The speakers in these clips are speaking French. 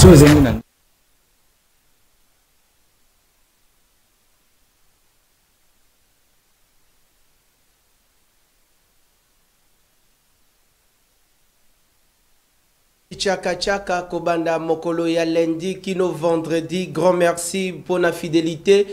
question ezangi na Chaka Chaka Kobanda Mokolo ya lundi kino vendredi. Grand merci pour la fidélité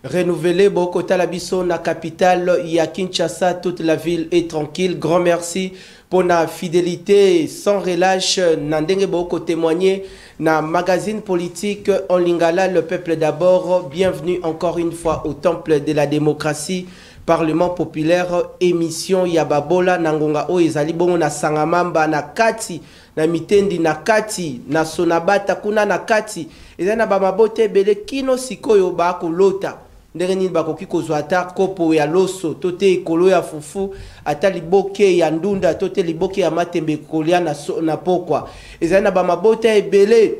renouvelée. Bokota Labiso na capitale ya Kinshasa, toute la ville est tranquille. Grand merci pour la fidélité sans relâche. Nandenge Boko témoigner na magazine politique en lingala, le peuple d'abord. Bienvenue encore une fois au temple de la démocratie. Parlement populaire, émission Yababola Nangonga o ezali bongo na Sangamamba na kati na mitendi na kati na Sonabata kuna na kati ezana ba mabote bele kino sikoyo ba kolota ndenge nini bakoki kozwa ata kopo ya loso tote ekolo ya fufu ata liboke ya ndunda tote liboke ya matembe kolia na pokwa ezana ba mabote ebele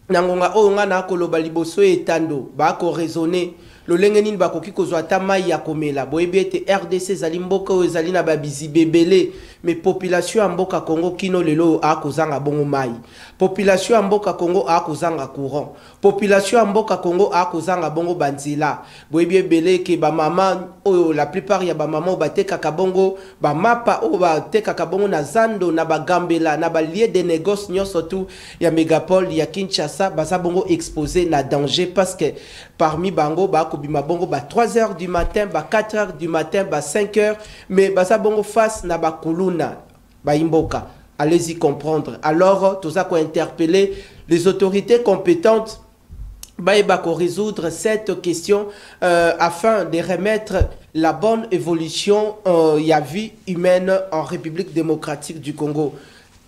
nangonga o nga na koloba liboso etando ba ko raisonner lolenge nini bakoki kozwa ata mai ya komela boyebi ete RDC ezali mboka oyo ezali na babizi bebele mais population ya mboka Congo kino lelo akozanga bongo mai, population ya mboka Congo akozanga courant, population ya mboka Congo akozanga bongo banzila boyebi ebele ke ba mama oyo la plupart ya ba mama batekaka bongo ba mapa oyo batekaka bongo na zando na bagambela na ba lieu de négoce nyonso tu ya mégapole ya Kinshasa baza bongo exposé na danger parce que parmi bango bakobima bongo ba 3h du matin ba 4h du matin ba 5h mais baza bongo face na ba kuluna ba imboka. Allez-y comprendre. Alors tout ça qu'on interpeller les autorités compétentes pour résoudre cette question afin de remettre la bonne évolution ya vie humaine en République démocratique du Congo.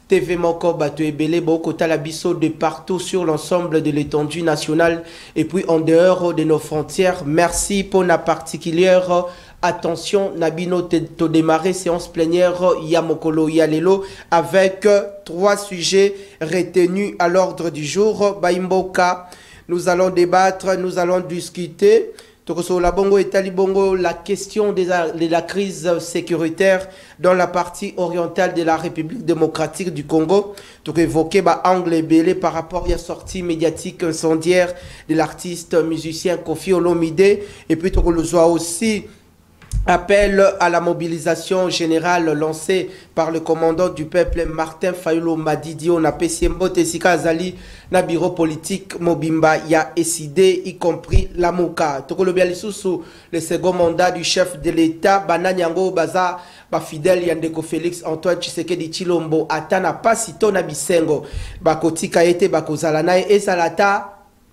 TV Moko Bato Ebele Boko Talabiso de partout sur l'ensemble de l'étendue nationale et puis en dehors de nos frontières. Merci pour la particulière attention. Nabino to démarrer séance plénière Yamokolo Yalelo avec 3 sujets retenus à l'ordre du jour. Baimboka, nous allons débattre, nous allons discuter. La question de la crise sécuritaire dans la partie orientale de la République démocratique du Congo. Donc évoquer angle belé par rapport à la sortie médiatique incendiaire de l'artiste musicien Kofi Olomide. Et puis le aussi appel à la mobilisation générale lancée par le commandant du peuple Martin Fayulu Madidi on a PCMBO Tessika Azali na bureau politique Mobimba ya SID y compris la Mouka. Tokolobia lisusu le second mandat du chef de l'État Bananyango Baza ba fidèle Yandeko Félix Antoine Tshisekedi Chilombo atana pasito na bisengo bakotika ete bakozala na esalata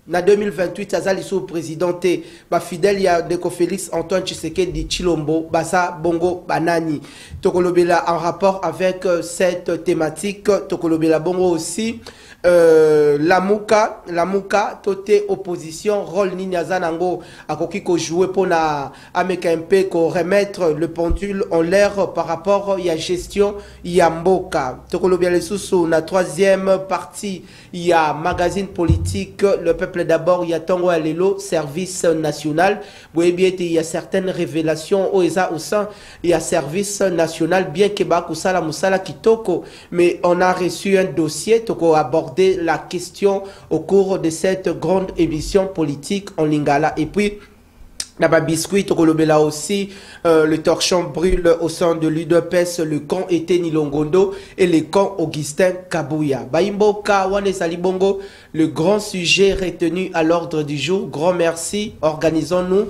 na 2028 azali sous présidenté ba fidèle ya Ndeko Félix Antoine Tshisekedi Chilombo basa bongo banani tokolobela en rapport avec cette thématique tokolobela bongo aussi la Mouka toté opposition rôle nini azanango akoki ko jouer pour na ameka mpe ko remettre le pendule en l'air par rapport à la gestion ya mboka tokolobela lisusu na 3e partie il y a magazine politique le peuple d'abord il y a Tongo Alelo service national il y a certaines révélations au sein il y a service national bien que bakusala musala kitoko mais on a reçu un dossier toko aborder la question au cours de cette grande émission politique en lingala et puis Naba biscuit Kolobela aussi, le torchon brûle au sein de l'UDPS, le camp était Nilongondo et le camp Augustin Kabouya. Baimboka, Wane Salibongo, le grand sujet retenu à l'ordre du jour. Grand merci. Organisons-nous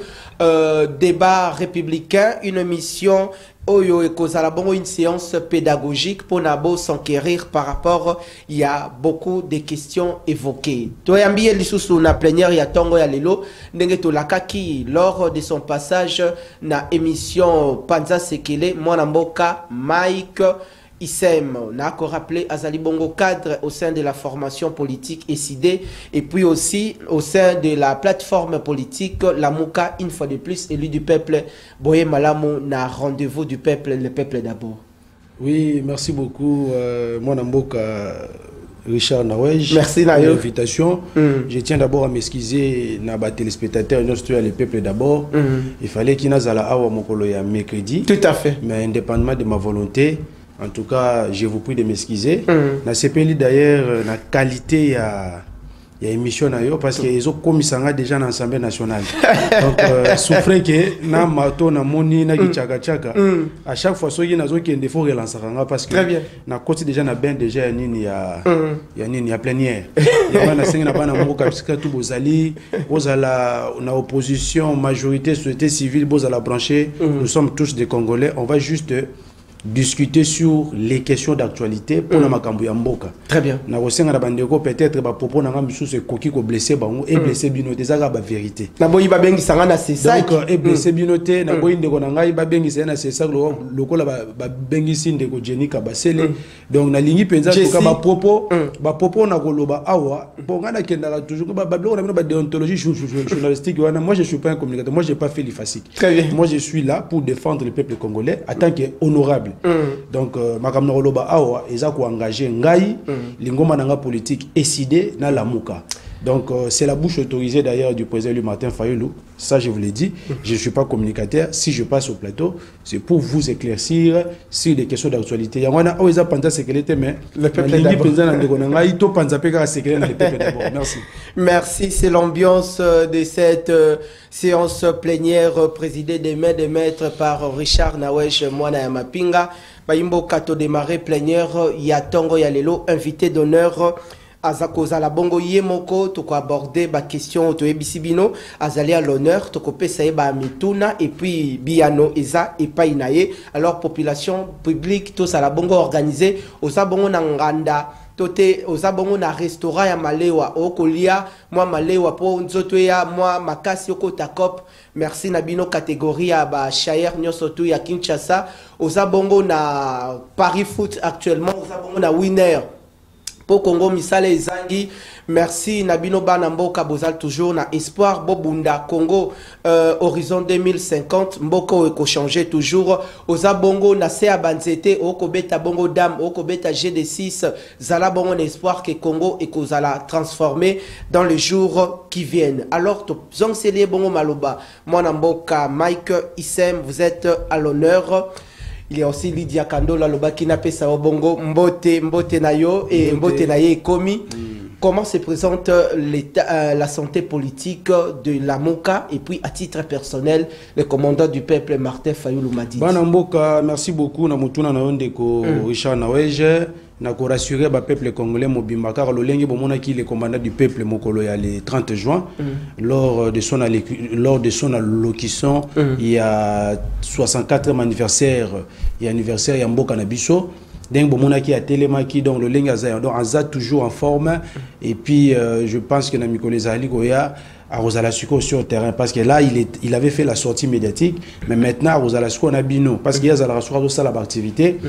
débat républicain, une mission Oyo et Kozalabongo, une séance pédagogique pour Nabo s'enquérir par rapport, il y a beaucoup de questions évoquées. Toyambi Elisusu na plénière ya Tongo ya Lelo, Nengeto Lakaki, lors de son passage na émission Panza Sekele, Mwanamboka, Mike, ISEM, on a encore rappelé Azali Bongo cadre au sein de la formation politique SID et puis aussi au sein de la plateforme politique la Mouka, une fois de plus élu du peuple Boye Malamu na rendez-vous du peuple, le peuple d'abord. Oui, merci beaucoup Mwanamboka Richard Nawej. Merci pour l'invitation. Je tiens d'abord à m'excuser na téléspectateurs le peuple d'abord. Il fallait qu'il n'ait pas awa mokolo ya mercredi. Tout à fait. Mais indépendamment de ma volonté, en tout cas, je vous prie de m'excuser. Na sepeli d'ailleurs la qualité il y a émission parce qu'ils ont commis ça déjà dans l'Assemblée nationale. Donc, souffrez que na mato na moni na gichaka chaka. À chaque fois, il y a des qui faut relancer parce que na côté déjà na ben déjà il y a plénière. Il y a na cinq na bana moka parce que tout bozali, bozala na opposition, majorité société civile, bozala branché. Nous sommes tous des Congolais. On va juste discuter sur les questions d'actualité pour la makambu ya mboka. Très bien. Na kosenga na bandeko peut-être ba propos na ngam sous koki ko blessé bango et blessé binoté ça ba vérité. Na boyi ba bengi sanga na c'est ça. Donc et blessé binoté na boyi ndeko na ngai ba bengi c'est na c'est ça lokola ba bengi sinde ko Jenika basele. Donc na lingi penza ko ba propos na koloba awa bon ngana kenda toujours ba bloko na ba déontologie journalistique wana moi je suis pas un communicateur, moi j'ai pas fait l'IFASIC. Très bien. Moi je suis là pour défendre le peuple congolais en tant que honorable. Donc makamna koloba awa eza ko engager ngai lingoma nanga politique écidé na lamuka. Donc c'est la bouche autorisée d'ailleurs du président Louis Martin Fayulu. Ça je vous l'ai dit, je ne suis pas communicateur. Si je passe au plateau, c'est pour vous éclaircir sur des questions d'actualité. Yangwana oza panza sécurité mais le peuple d'abord. Merci. Merci, c'est l'ambiance de cette séance plénière présidée demain de maître par Richard Nawesh Mwana Yamapinga. Baimbo Kato démarré plénière Yatongo Yalelo invité d'honneur. Azakoza la bongo yemoko toko aborder ba question to ebisibino azali à l'honneur toko pesa ba mituna et puis biano eza et pa inaye alors population publique to sa la bongo organisé oza bongo na nganda tote oza bongo na restaurant ya malewa okolia moi malewa po nzoto ya moi makasi oko takop merci na bino catégorie ya ba chair nyoso tu ya Kinshasa oza bongo na Paris Foot actuellement oza bongo na winner pour Congo misale ezangi merci Nabino Banamboka bozal toujours na espoir bobunda Congo horizon 2050 mboko eko changer toujours oza bongo na se abanzete oko beta bongo dame oko beta GD6 zala bongo espoir que Congo eko zala transformer dans les jours qui viennent. Alors to zongselie bongo maloba mwana mboka Mike Issem vous êtes à l'honneur. Il y a aussi Lydia Kandola Loba qui n'a pas sa bongo Mbote Nayo et Mbote Naye Komi. Comment se présente la santé politique de la Moka et puis à titre personnel le commandant du peuple Martin Fayulu Madi. Bana Mboka, merci beaucoup na mutuna na ondeko Richard Naweje. Na ko rassurer ba peuple congolais mobimba car le lengi bomona qui le commandant du peuple mokolo ya le 30 juin lors de son allocution il y a 64e anniversaire et anniversaire ya mboka na biso donc bomona qui a télémaki donc le lengi aza donc aza toujours en forme et puis je pense que na mikolo zali koya à Rosalassuko sur le terrain parce que là il avait fait la sortie médiatique mais maintenant à Rosalassuko on a bino parce qu'il y a la salle d'activité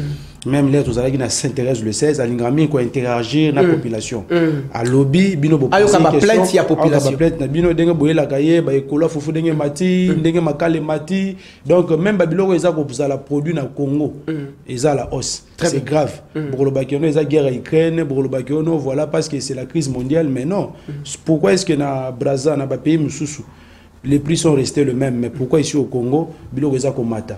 même les Rosalaki s'intéresse le 16 à l'ingramie quoi interagir na population à lobby bino bo ayo ka plainte ya population plainte na bino denga boyela kaye ba ekola fufu denga mati denga makale mati donc même babiloko eza ko la produit na Congo eza la hausse c'est grave pour le bakiono eza guerre à Ukraine pour le bakiono voilà parce que c'est la crise mondiale mais non pourquoi est-ce que na Brazza na ba pays mususu les prix sont restés les mêmes mais pourquoi ici au Congo biloko eza ko mata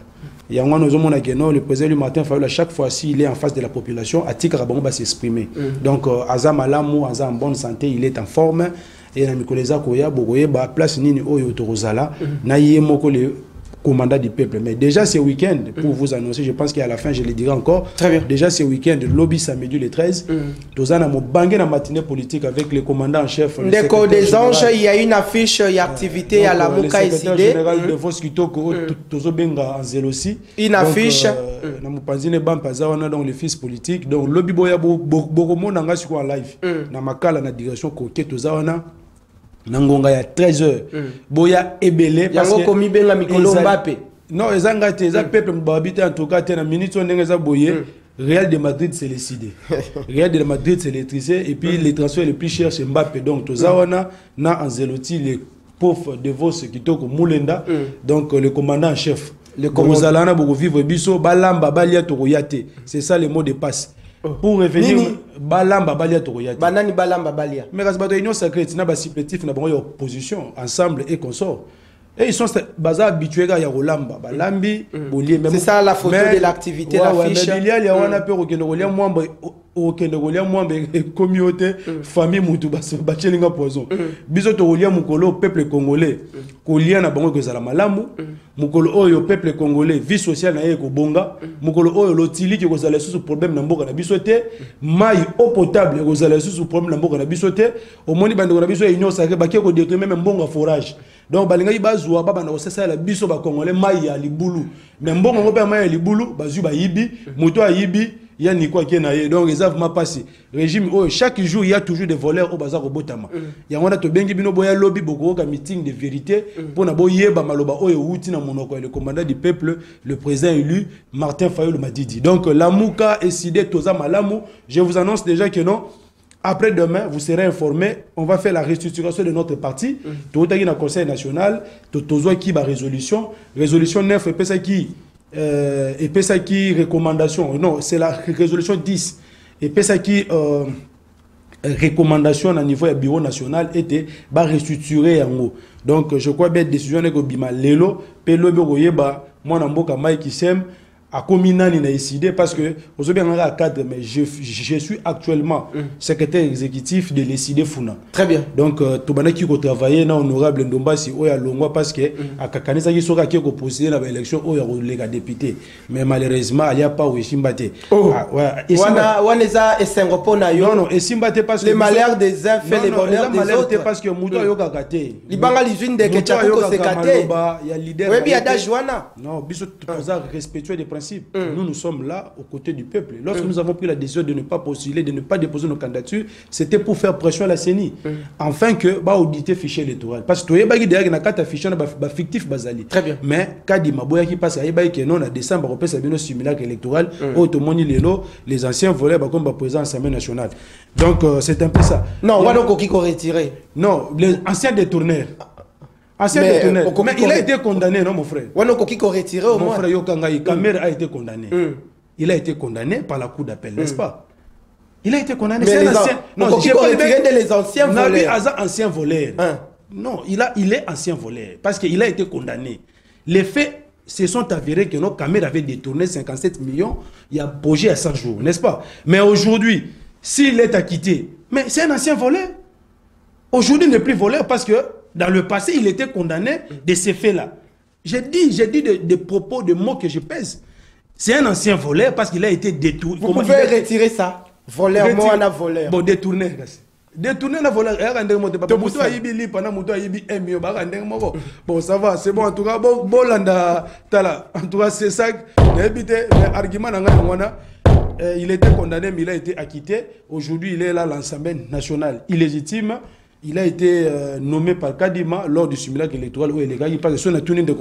le président Louis Martin Fayulu à chaque fois s'il est en face de la population à titre va s'exprimer donc Azam Alamou Azam en bonne santé il est en forme et na mikoleza koya bokoye ba place nini oyo torozala na yemoko le commandant du peuple mais déjà ce week-end pour vous annoncer je pense qu'à la fin je le dirai encore très bien déjà ce week-end lobby samedi le 13 tozana mo bangé na matinée politique avec le commandant en chef Déco des anges il y a une affiche et activité à la Moka Isidé général de Vos Kitoko tozo benga en zélo aussi une affiche na mopanzine bampaza wana donc le fils politique donc lobby boya boko mona nga siko en live na makala na direction koke tozawana nangonga ya 13h boya ebele parce que yango komi benga mikolo Mbappé non ezanga te eza peuple mbabité en tout cas te na minute on ndenge za boye Real de Madrid c'est décidé Real de Madrid c'est électrisé et puis les transferts les plus chers c'est Mbappé donc tozawana na Ancelotti les pauvres de Vos Kitoko Mulenda donc le commandant en chef le commandant boko vivre biso balamba balia toroyate c'est ça le mot de passe. Pour revenir balamba balia toroyate banani balamba balia mais parce que union sacrée na ba supplétif na bango opposition ensemble et consort Et ils sont habitués à Rolamba. C'est ça la photo de l'activité, l'affiche. Mais il y a communauté, famille, bachelinga poison. Biso to rolia mukolo peuple congolais. Kolia na bango kozala malamu. Mukolo oyo peuple congolais vie sociale na ye ko bonga. Mukolo oyo lotili ki kozala sous problème na mboka na biso te. Mai eau potable kozala sous problème na mboka na biso te. Omoni bande na biso union sacrée ba ko détruire même mbonga forage. Donc balinga bazwa baba na osesa la biso ba congolais mai ya libulu. Mais mbonga ngope mai ya libulu bazu ba yibi, moto ayibi. Il y a ni quoi qui est naïe. Donc, ils ont passé. Régime, chaque jour, il y a toujours des voleurs au bazar au Botama. Il y a un bengi bino boya lobby, beaucoup de meeting de vérité. Pour na boye ba maloba oye outi na monoko le commandant du peuple, le président élu, Martin Fayulu Madidi. Donc, la Mouka et Sidé Toza Malamu, je vous annonce déjà que non. Après demain, vous serez informés. On va faire la restructuration de notre parti. Tout le Conseil national, Tozo qui va résolution. Résolution 9, et ça qui. Et puis ça qui recommandation, non, c'est la résolution 10. Et puis ça qui recommandation à niveau du bureau national était restructurer en haut. Donc je crois bien décision est que bima lelo pelo boyeba moi na mboka mai qui s'aime à Kominani n'a décidé parce que vous bien à cadre mais je suis actuellement secrétaire exécutif de l'ECD Funa. Très bien. Donc tout bana qui travailler na honorable Ndomba si oya longwa parce que à Kakanisa qui sera qui opposé à l'élection oya les députés mais malheureusement il y a pas au Simbate. Waneza et Singapona yo. Non et Simbate parce que les malheurs des uns fait les bonheurs des autres parce que Muto yo kakaté. Libanga l'usine de Ketchako se katé. Il y a leader. Oui bien da Joana. Non biso respectueux des principes. Nous sommes là aux côtés du peuple. Lorsque nous avons pris la décision de ne pas postuler, de ne pas déposer nos candidatures, c'était pour faire pression à la CENI. Afin que bah auditer fichier électoral. Parce que tu es derrière na carte fichier na fictif bazali. Très bien. Mais Kadi Maboya qui passe à que non en décembre on peut savoir simulacre électoral automoni lelo les anciens voleurs bah comme président de l'Assemblée nationale. Donc c'est un peu ça. Non, on va donc qui retiré. Non, les anciens détourneurs. Mais il a été condamné, non, mon frère? Mon frère Yokangaï, Kamer a été condamné. Il a été condamné par la cour d'appel, n'est-ce pas? Il a été condamné. C'est un ancien. Non, je pas les anciens voleurs. Ancien voleur. Non, il est ancien voleur parce qu'il a été condamné. Les faits se sont avérés que notre Kamer avait détourné 57 millions. Il y a projet à 100 jours, n'est-ce pas? Mais aujourd'hui, s'il est acquitté, mais c'est un ancien voleur. Aujourd'hui, il n'est plus voleur parce que dans le passé, il était condamné de ces faits-là. J'ai dit des propos, de mots que je pèse. C'est un ancien voleur parce qu'il a été détourné. Vous pouvez retirer ça. Voleur, moi, on a voleur. Bon, détourné. Détourné, on a voleur. Bon, ça va, c'est bon. En tout cas, bon, en tout cas, c'est ça. Argument, il était condamné, mais il a été acquitté. Aujourd'hui, il est là, l'Assemblée nationale illégitime. Il a été nommé par Kadima lors du simulacre électoral où il est gagné parce que son tourné de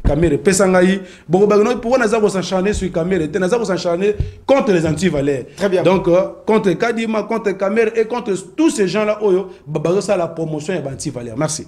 caméra Pesangaï. Pourquoi nous avons s'encharné sur caméra? Nous avons s'encharné contre les anti-valeurs. Très bien. Donc contre Kadima, contre caméra et contre tous ces gens-là, ça la promotion et anti-valeurs. Merci.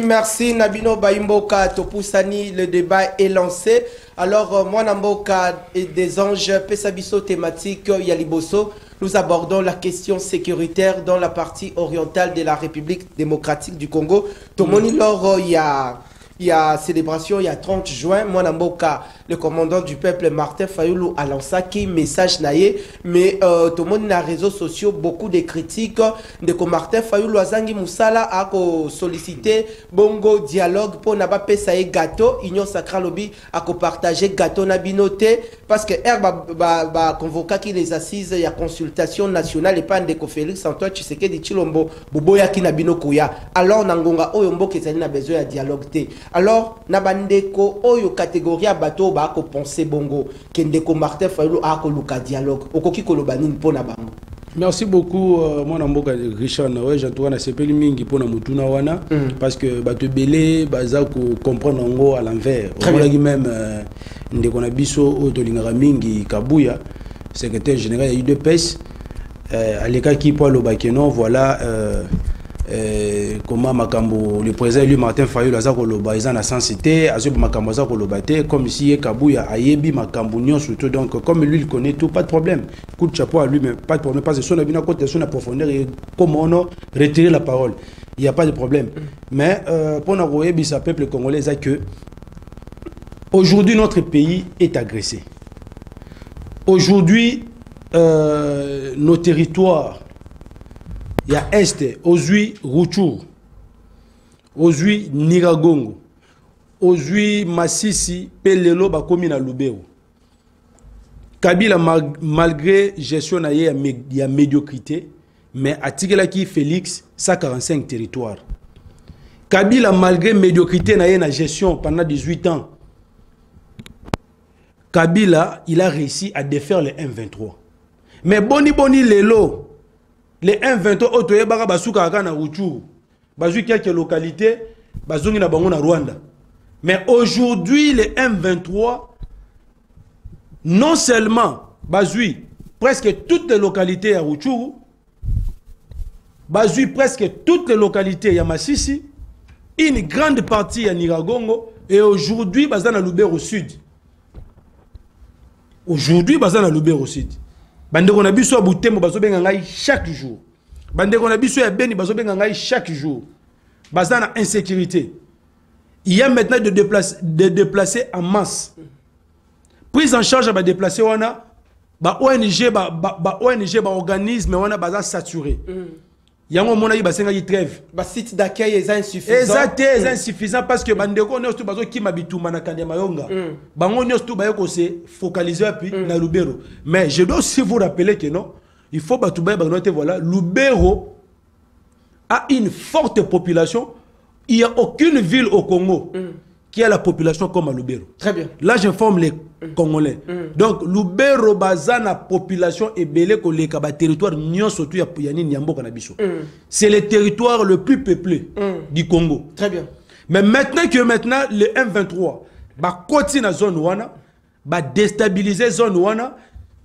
Merci Nabino Baimboka Topusani, le débat est lancé. Alors moi Namboka et des anges Pesabiso thématique Yaliboso, nous abordons la question sécuritaire dans la partie orientale de la République démocratique du Congo. Tomoni lors il y a célébration, il y a 30 juin, moi Namboka, le commandant du peuple Martin Fayulu a lancé qui message naïe, mais tout le monde dans les réseaux sociaux, beaucoup de critiques de que Martin Fayulu Azangi Moussala a sollicité bongo dialogue pour n'aba pesaye gâteau, Union Sacra Lobby a partager gâteau na binoté parce que ba convoqué qui les assises, il y a consultation nationale et pas ndeko Félix Antoine Tshisekedi Tshilombo boboya ki na binokuya. Alors nangonga oyombo kezali na besoin de dialogue té. Alors nabandeko oyo catégorie à bateau ba ko penser bongo kendeko Martin Fayulu a ko luka dialogue okoki ko lobanini pona bango. Merci beaucoup mon amboka Richard Nawe j'entends na sepeli mingi pona mutuna wana parce que bato belé baza ko comprendre ngo à l'envers on même ndeko na biso otolingaka mingi Kabuya secrétaire général ya UDPS aleka ki po lobakeno voilà comment makambo le président lui Martin Fayulu aza koloba eza na sensité azo makambo aza koloba te comme ici Kabuya ayebi makambo nyon surtout donc comme lui il connaît tout pas de problème coup de chapeau à lui mais pas de problème parce que son abina côté son profondeur et comment on retirer la parole il y a pas de problème mais pour na koyebi sa peuple congolais ça que aujourd'hui notre pays est agressé aujourd'hui nos territoires il y a Est, Ozui, Ruchur, Ozui, Niragongo, Ozui, Massissi, Pelelo, Bakomi na Lubero. Kabila, malgré gestion, il y a médiocrité, mais à Tigelaki, Félix, 145 territoires. Kabila, malgré médiocrité, il y a une gestion pendant 18 ans. Kabila, il a réussi à défaire les M23. Mais boni lelo, les M23 otoye baka basuka aka na Ruchuru. Bazui quelques localités, bazongi na bango na Rwanda. Mais aujourd'hui les M23 non seulement bazui presque toutes les localités à Ruchuru, bazui presque toutes les localités à Masisi, une grande partie à Niragongo et aujourd'hui bazana Lubero au sud. Aujourd'hui bazana Lubero au sud. Bande qu'on a biso à Butembo bazo benga ngai chaque jour. Bande qu'on a biso à Beni bazo benga ngai chaque jour. Bazana insécurité. Il y a maintenant de déplacer en masse. Prise en charge à déplacer wana ba ONG ba organisme wana baza saturé. Yango mona yi basenga yi trêve. Ba site d'accueil est insuffisant. Exact, insuffisant parce que bande ko ne stu bazo kima bituma na kande mayonga. Bango ne stu ba ko se focaliser puis na Lubero. Mais je dois aussi vous rappeler que non, il faut batouba ba noter voilà, Lubero a une forte population. Il n'y a aucune ville au Congo qui a la population comme à Lubero. Très bien. Là, j'informe les Congolais. Donc, Lubero bazana population est belé que les territoires nyon surtout yani nyambo kanabiso. C'est le territoire le plus peuplé du Congo. Très bien. Mais maintenant le M23 ba continue na zone wana, ba déstabiliser zone wana,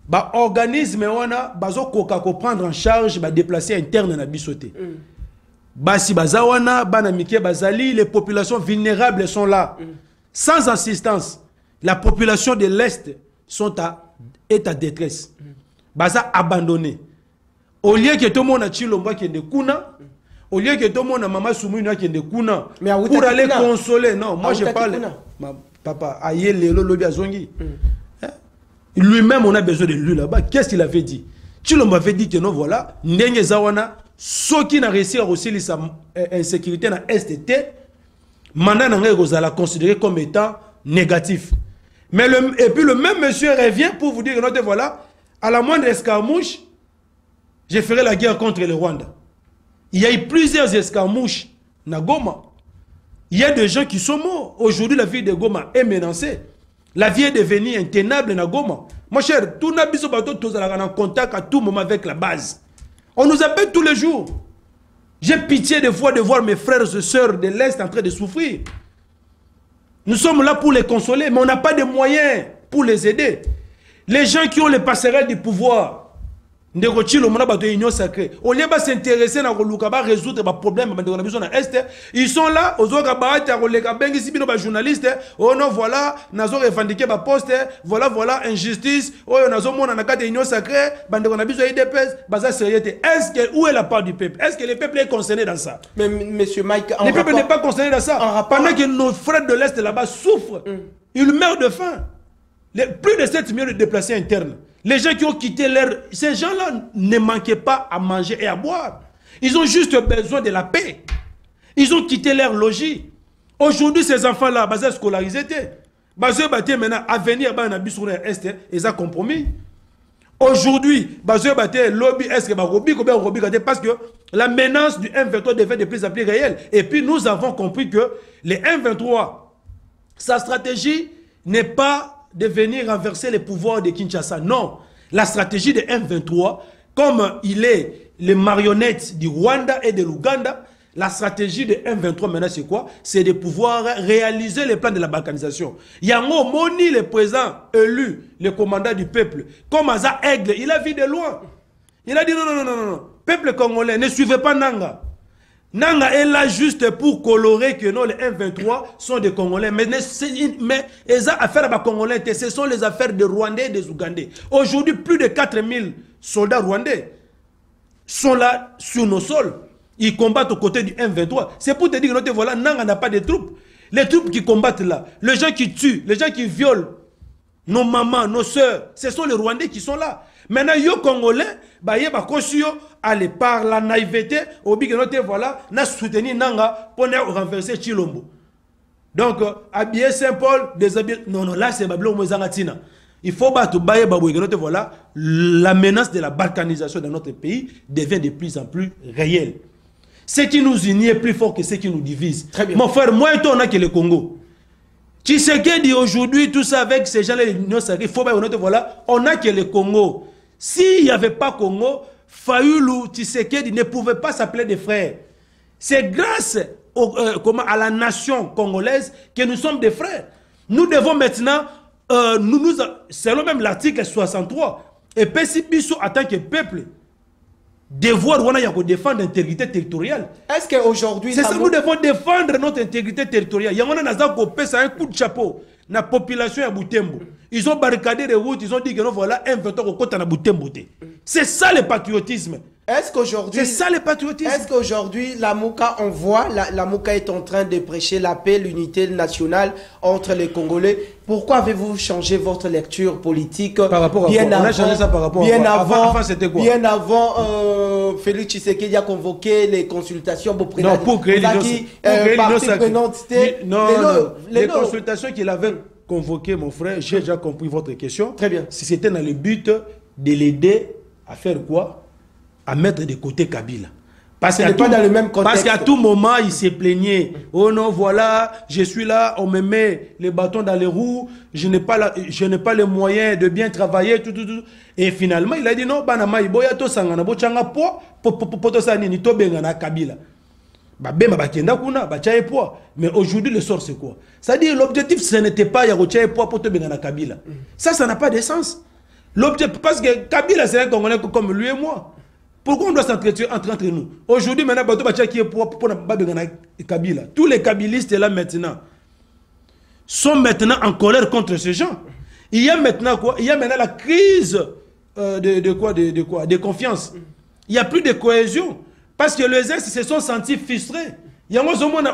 ba organisme wana bazo koka ko prendre en charge ba déplacer interne na bisoté. Basi bazawana, banamike bazali, les populations vulnérables sont là. Sans assistance, la population de l'Est est à détresse. Baza abandonné. Au lieu que tout le monde a Chilomba qui est de Kuna, au lieu que tout le monde a Mama Soumuna qui est de Kuna, pour aller consoler, non, moi je parle. Papa, aïe, le lobby azongi. Lui-même, on a besoin de lui là-bas. Qu'est-ce qu'il avait dit? Chilomba avait dit que non, voilà, Ndenge Zawana. Ceux qui n'ont réussi à aussi l'insécurité dans STT, maintenant on la considérer comme étant négatif. Mais et puis le même monsieur revient pour vous dire que voilà, à la moindre escarmouche, je ferai la guerre contre le Rwanda. Il y a eu plusieurs escarmouches na Goma. Il y a des gens qui sont morts. Aujourd'hui, la vie de Goma est menacée. La vie est devenue intenable na Goma. Mon cher, tout n'a pas tous en contact à tout moment avec la base. On nous appelle tous les jours. J'ai pitié des fois de voir mes frères et sœurs de l'Est en train de souffrir. Nous sommes là pour les consoler, mais on n'a pas de moyens pour les aider. Les gens qui ont les passerelles du pouvoir, au lieu de s'intéresser à résoudre les problèmes, ils sont là, aux journalistes, oh non, voilà, nous avons revendiqué ma poste, voilà, injustice, oh, nous avons une union sacrée, est-ce que, où est la part du peuple? Est-ce que le peuple est concerné dans ça? Mais, monsieur Mike, le peuple n'est pas concerné dans ça. Pendant que nos frères de l'Est là-bas souffrent, ils meurent de faim. Plus de 7 millions de déplacés internes. Les gens qui ont quitté ces gens-là ne manquaient pas à manger et à boire. Ils ont juste besoin de la paix. Ils ont quitté leur logis. Aujourd'hui, ces enfants-là, ils sont scolarisés. Maintenant, à venir, ils ont compromis. Aujourd'hui, parce que la menace du M23 devient de plus en plus réelle. Et puis, nous avons compris que les M23, sa stratégie n'est pas de venir renverser les pouvoirs de Kinshasa. Non. La stratégie de M23, comme il est les marionnettes du Rwanda et de l'Ouganda, la stratégie de M23 maintenant c'est quoi? C'est de pouvoir réaliser les plans de la balkanisation. Yango Moni, le président élu, le commandant du peuple, comme Aza Aigle, il a vu de loin. Il a dit non. Peuple congolais, ne suivez pas Nanga. Nanga est là juste pour colorer que non, les M23 sont des Congolais. Mais les affaires à Congolais, ce sont les affaires des Rwandais et des Ougandais. Aujourd'hui, plus de 4000 soldats rwandais sont là sur nos sols. Ils combattent aux côtés du M23. C'est pour te dire que voilà, Nanga n'a pas de troupes. Les troupes qui combattent là, les gens qui tuent, les gens qui violent nos mamans, nos soeurs, ce sont les Rwandais qui sont là. Maintenant, les Congolais, allez, par la naïveté, voilà, n'a soutenu Nanga pour renverser Chilombo. Donc, habiller Saint-Paul, déshabiller. Non, non, là, c'est Babylon Mozangatina. Il faut battre voilà, la menace de la balkanisation dans notre pays devient de plus en plus réelle. Ce qui nous unit est plus fort que ce qui nous divise. Très bien. Mon frère, moi et toi, on a que le Congo. Tshisekedi aujourd'hui, tout ça avec ces gens-là, l'Union sacrée, il faut bien voilà, on a que le Congo. S'il n'y avait pas Congo, Fayoulou, Tshisekedi ne pouvait pas s'appeler des frères. C'est grâce à la nation congolaise que nous sommes des frères. Nous devons maintenant, selon même l'article 63, et Pessibiso en tant que peuple, devoir défendre l'intégrité territoriale. Est-ce qu'aujourd'hui... C'est ça, nous devons défendre notre intégrité territoriale. Il y a un coup de chapeau. La population à Boutembo. Ils ont barricadé les routes, ils ont dit que non, voilà, un veto au côté de Boutembo. C'est ça le patriotisme. Est-ce qu'aujourd'hui... C'est ça le patriotisme. Est-ce qu'aujourd'hui, la Mouka, on voit, la Mouka est en train de prêcher la paix, l'unité nationale entre les Congolais. Pourquoi avez-vous changé votre lecture politique par rapport à bien quoi? Avant, on a changé ça par rapport à bien quoi? Avant c'était quoi? Bien avant, Félix Tshisekedi a convoqué les consultations. Non, pour créer l'union sacrée. Les consultations qu'il avait convoquées, mon frère, j'ai déjà compris votre question. Très bien. Si c'était dans le but de l'aider à faire quoi? À mettre de côté Kabila. Parce qu'à tout moment, il s'est plaigné. Oh non, voilà, je suis là, on me met les bâtons dans les roues, je n'ai pas les moyens de bien travailler, tout. Et finalement, il a dit non, banama, iboya to sangana, bochanga po, poto sani, ni to bengana Kabila. Mais aujourd'hui, le sort, c'est quoi? C'est-à-dire, l'objectif, ce n'était pas Yarocha po pour te bengana Kabila. Ça n'a pas de sens. L'objectif, parce que Kabila, c'est un Congolais comme lui et moi. Pourquoi on doit s'entretenir entre nous? Aujourd'hui, maintenant, tous les kabilistes là maintenant sont maintenant en colère contre ces gens. Il y a maintenant quoi? Il y a maintenant la crise de confiance. Il n'y a plus de cohésion. Parce que les ex se sont sentis frustrés. Il y a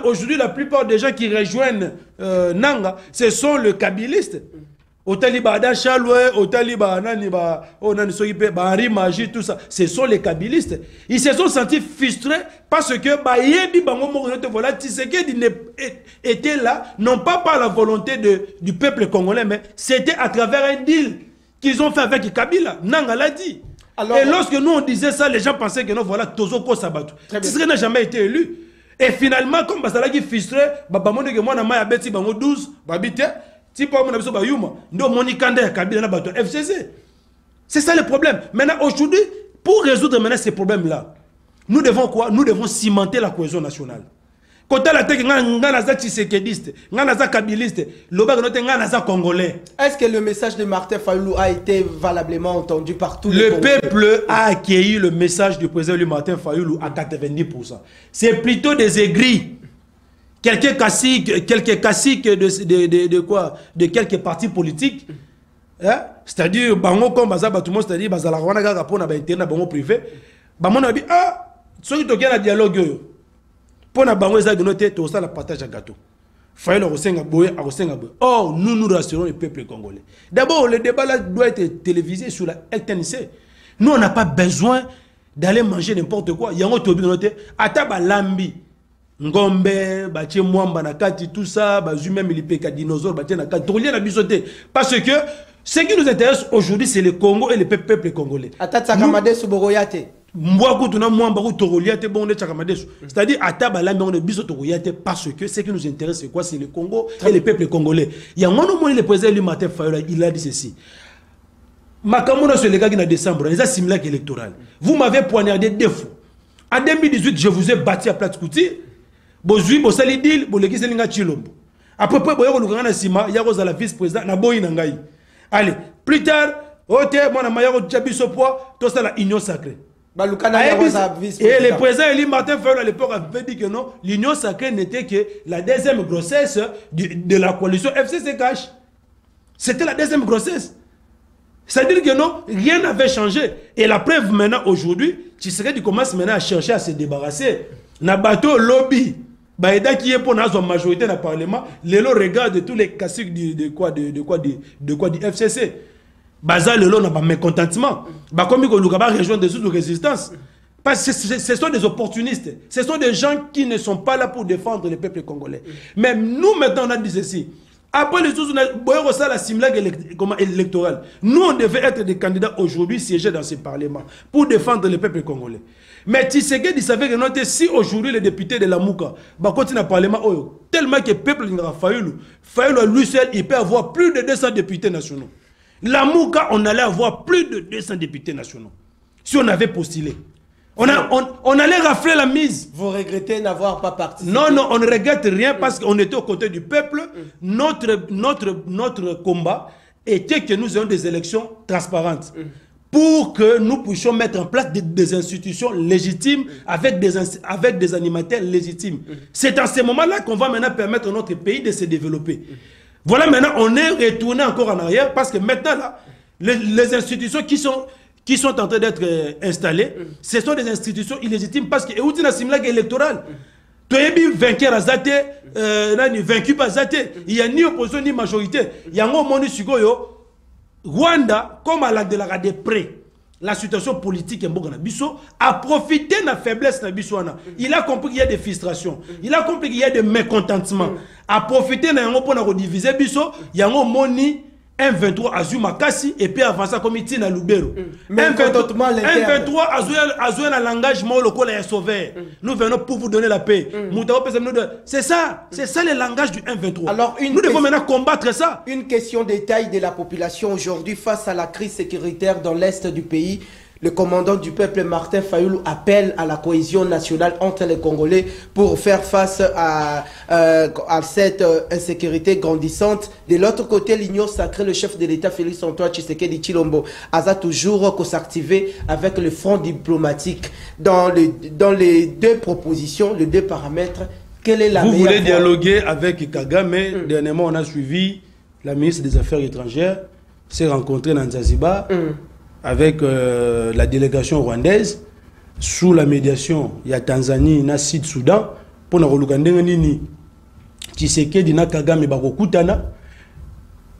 aujourd'hui la plupart des gens qui rejoignent Nanga, ce sont les kabilistes. Tout ça, ce sont les kabilistes. Ils se sont sentis frustrés parce que voilà, Tshisekedi était là, non pas par la volonté du peuple congolais, mais c'était à travers un deal qu'ils ont fait avec Kabila. Nanga l'a dit. Alors, et lorsque nous on disait ça, les gens pensaient que non, voilà, Tozoko Sabatou. Tshisekedi n'a jamais été élu. Et finalement, comme Basala qui frustré, c'est ça le problème. Maintenant, aujourd'hui, pour résoudre maintenant ces problèmes-là, nous devons quoi? Nous devons cimenter la cohésion nationale. Quand la tête, tshisekediste, kabiliste, congolais. Est-ce que le message de Martin Fayoulou a été valablement entendu par tous les Congolais? Le peuple a accueilli le message du président Martin Fayoulou à 90%. C'est plutôt des aigris. Quelques caciques de quelques partis politiques, hein? C'est-à-dire, comme c'est-à-dire, privé, ceux qui ont un dialogue, pour la partage à gâteau. Or, nous rassurons le peuple congolais. D'abord, le débat là doit être télévisé sur la LTNC. Nous, on n'a pas besoin d'aller manger n'importe quoi. Il y a un autre lambi. Ngombe, batie mwamba na kati, tout ça, même les dinosaures, batie na kati, na bisoté. Parce que ce qui nous intéresse aujourd'hui, c'est le Congo et le peuple congolais. C'est-à-dire, parce que ce qui nous intéresse, c'est quoi? C'est le Congo et le peuple congolais. Il y a un moment où le président lui Martin Fayoulou, il a dit ceci. Makamona sur les gars qui en décembre, les assimilaires électoraux. Vous m'avez poignardé 2 fois. En 2018, je vous ai battu à Plate Kouti. Bozui bosali deal boleki selinga Chilombo. Après boyo kolukanga na sima ya ko la vice-président na boyi na ngai. Allez, plus tard, ote mwana maya ko jabiso poa to ça la union sacrée. Et le président Elie Martin Fayulu à l'époque avait dit que non, l'union sacrée n'était que la deuxième grossesse de la coalition FCC-CACH. C'était la deuxième grossesse. C'est-à-dire que non, rien n'avait changé. Et la preuve maintenant, aujourd'hui, Tshisekedi commence maintenant à chercher à se débarrasser. Nabato lobby, Baïda qui est pour la majorité dans le Parlement, les lots regardent tous les caciques du FCC. Baza le lot n'a pas mécontentement. Bah comme il va rejoindre des sources de résistance. Parce que ce sont des opportunistes. Ce sont des gens qui ne sont pas là pour défendre le peuple congolais. Même nous maintenant on a dit ceci. Après les sources, la simulaire électorale. Nous on devait être des candidats aujourd'hui siéger dans ce Parlement pour défendre le peuple congolais. Mais Tshisekedi savait que si aujourd'hui les députés de la Mouka continuent à Parlement, tellement que le peuple n'a pas Fayulu lui seul, il peut avoir plus de 200 députés nationaux. La Mouka, on allait avoir plus de 200 députés nationaux. Si on avait postulé. On allait rafler la mise. Vous regrettez n'avoir pas participé? Non, on ne regrette rien parce qu'on était aux côtés du peuple. Notre combat était que nous ayons des élections transparentes. Pour que nous puissions mettre en place des institutions légitimes avec des animateurs légitimes. C'est en ce moment-là qu'on va maintenant permettre à notre pays de se développer. Voilà, maintenant, on est retourné encore en arrière parce que maintenant, là, les institutions qui sont en train d'être installées, ce sont des institutions illégitimes parce que c'est une simulation électorale. Tu as vu vainqueur à Zate, vaincu par Zate. Il n'y a ni opposition ni majorité. Il y a un moment où Rwanda, comme à la de près, la situation politique a profité de la faiblesse de Bissouana. Il a compris qu'il y a des frustrations. Il a compris qu'il y a des mécontentements. A profité de la diviser Bissou, il y a un moni M23 Azuma Kassi et puis avancer comme il tient à Lubero. M23 Azuma un langage local est sauvé. Nous venons pour vous donner la paix. C'est ça le langage du M23. Alors, nous devons maintenant combattre ça. Une question détail de la population aujourd'hui face à la crise sécuritaire dans l'est du pays. Le commandant du peuple Martin Fayulu appelle à la cohésion nationale entre les Congolais pour faire face à cette insécurité grandissante. De l'autre côté, l'Union sacrée, le chef de l'État Félix Antoine Tshisekedi Tshilombo a toujours s'activer avec le front diplomatique. Dans les deux propositions, les deux paramètres, quelle est la meilleure? Vous voulez dialoguer avec Kagame? Dernièrement, on a suivi la ministre des Affaires étrangères, s'est rencontrée dans Zanzibar. Avec la délégation rwandaise, sous la médiation, il y a Tanzanie, il y a Sud-Soudan, pour nous regarder Tshisekedi na Kagame bakokutana,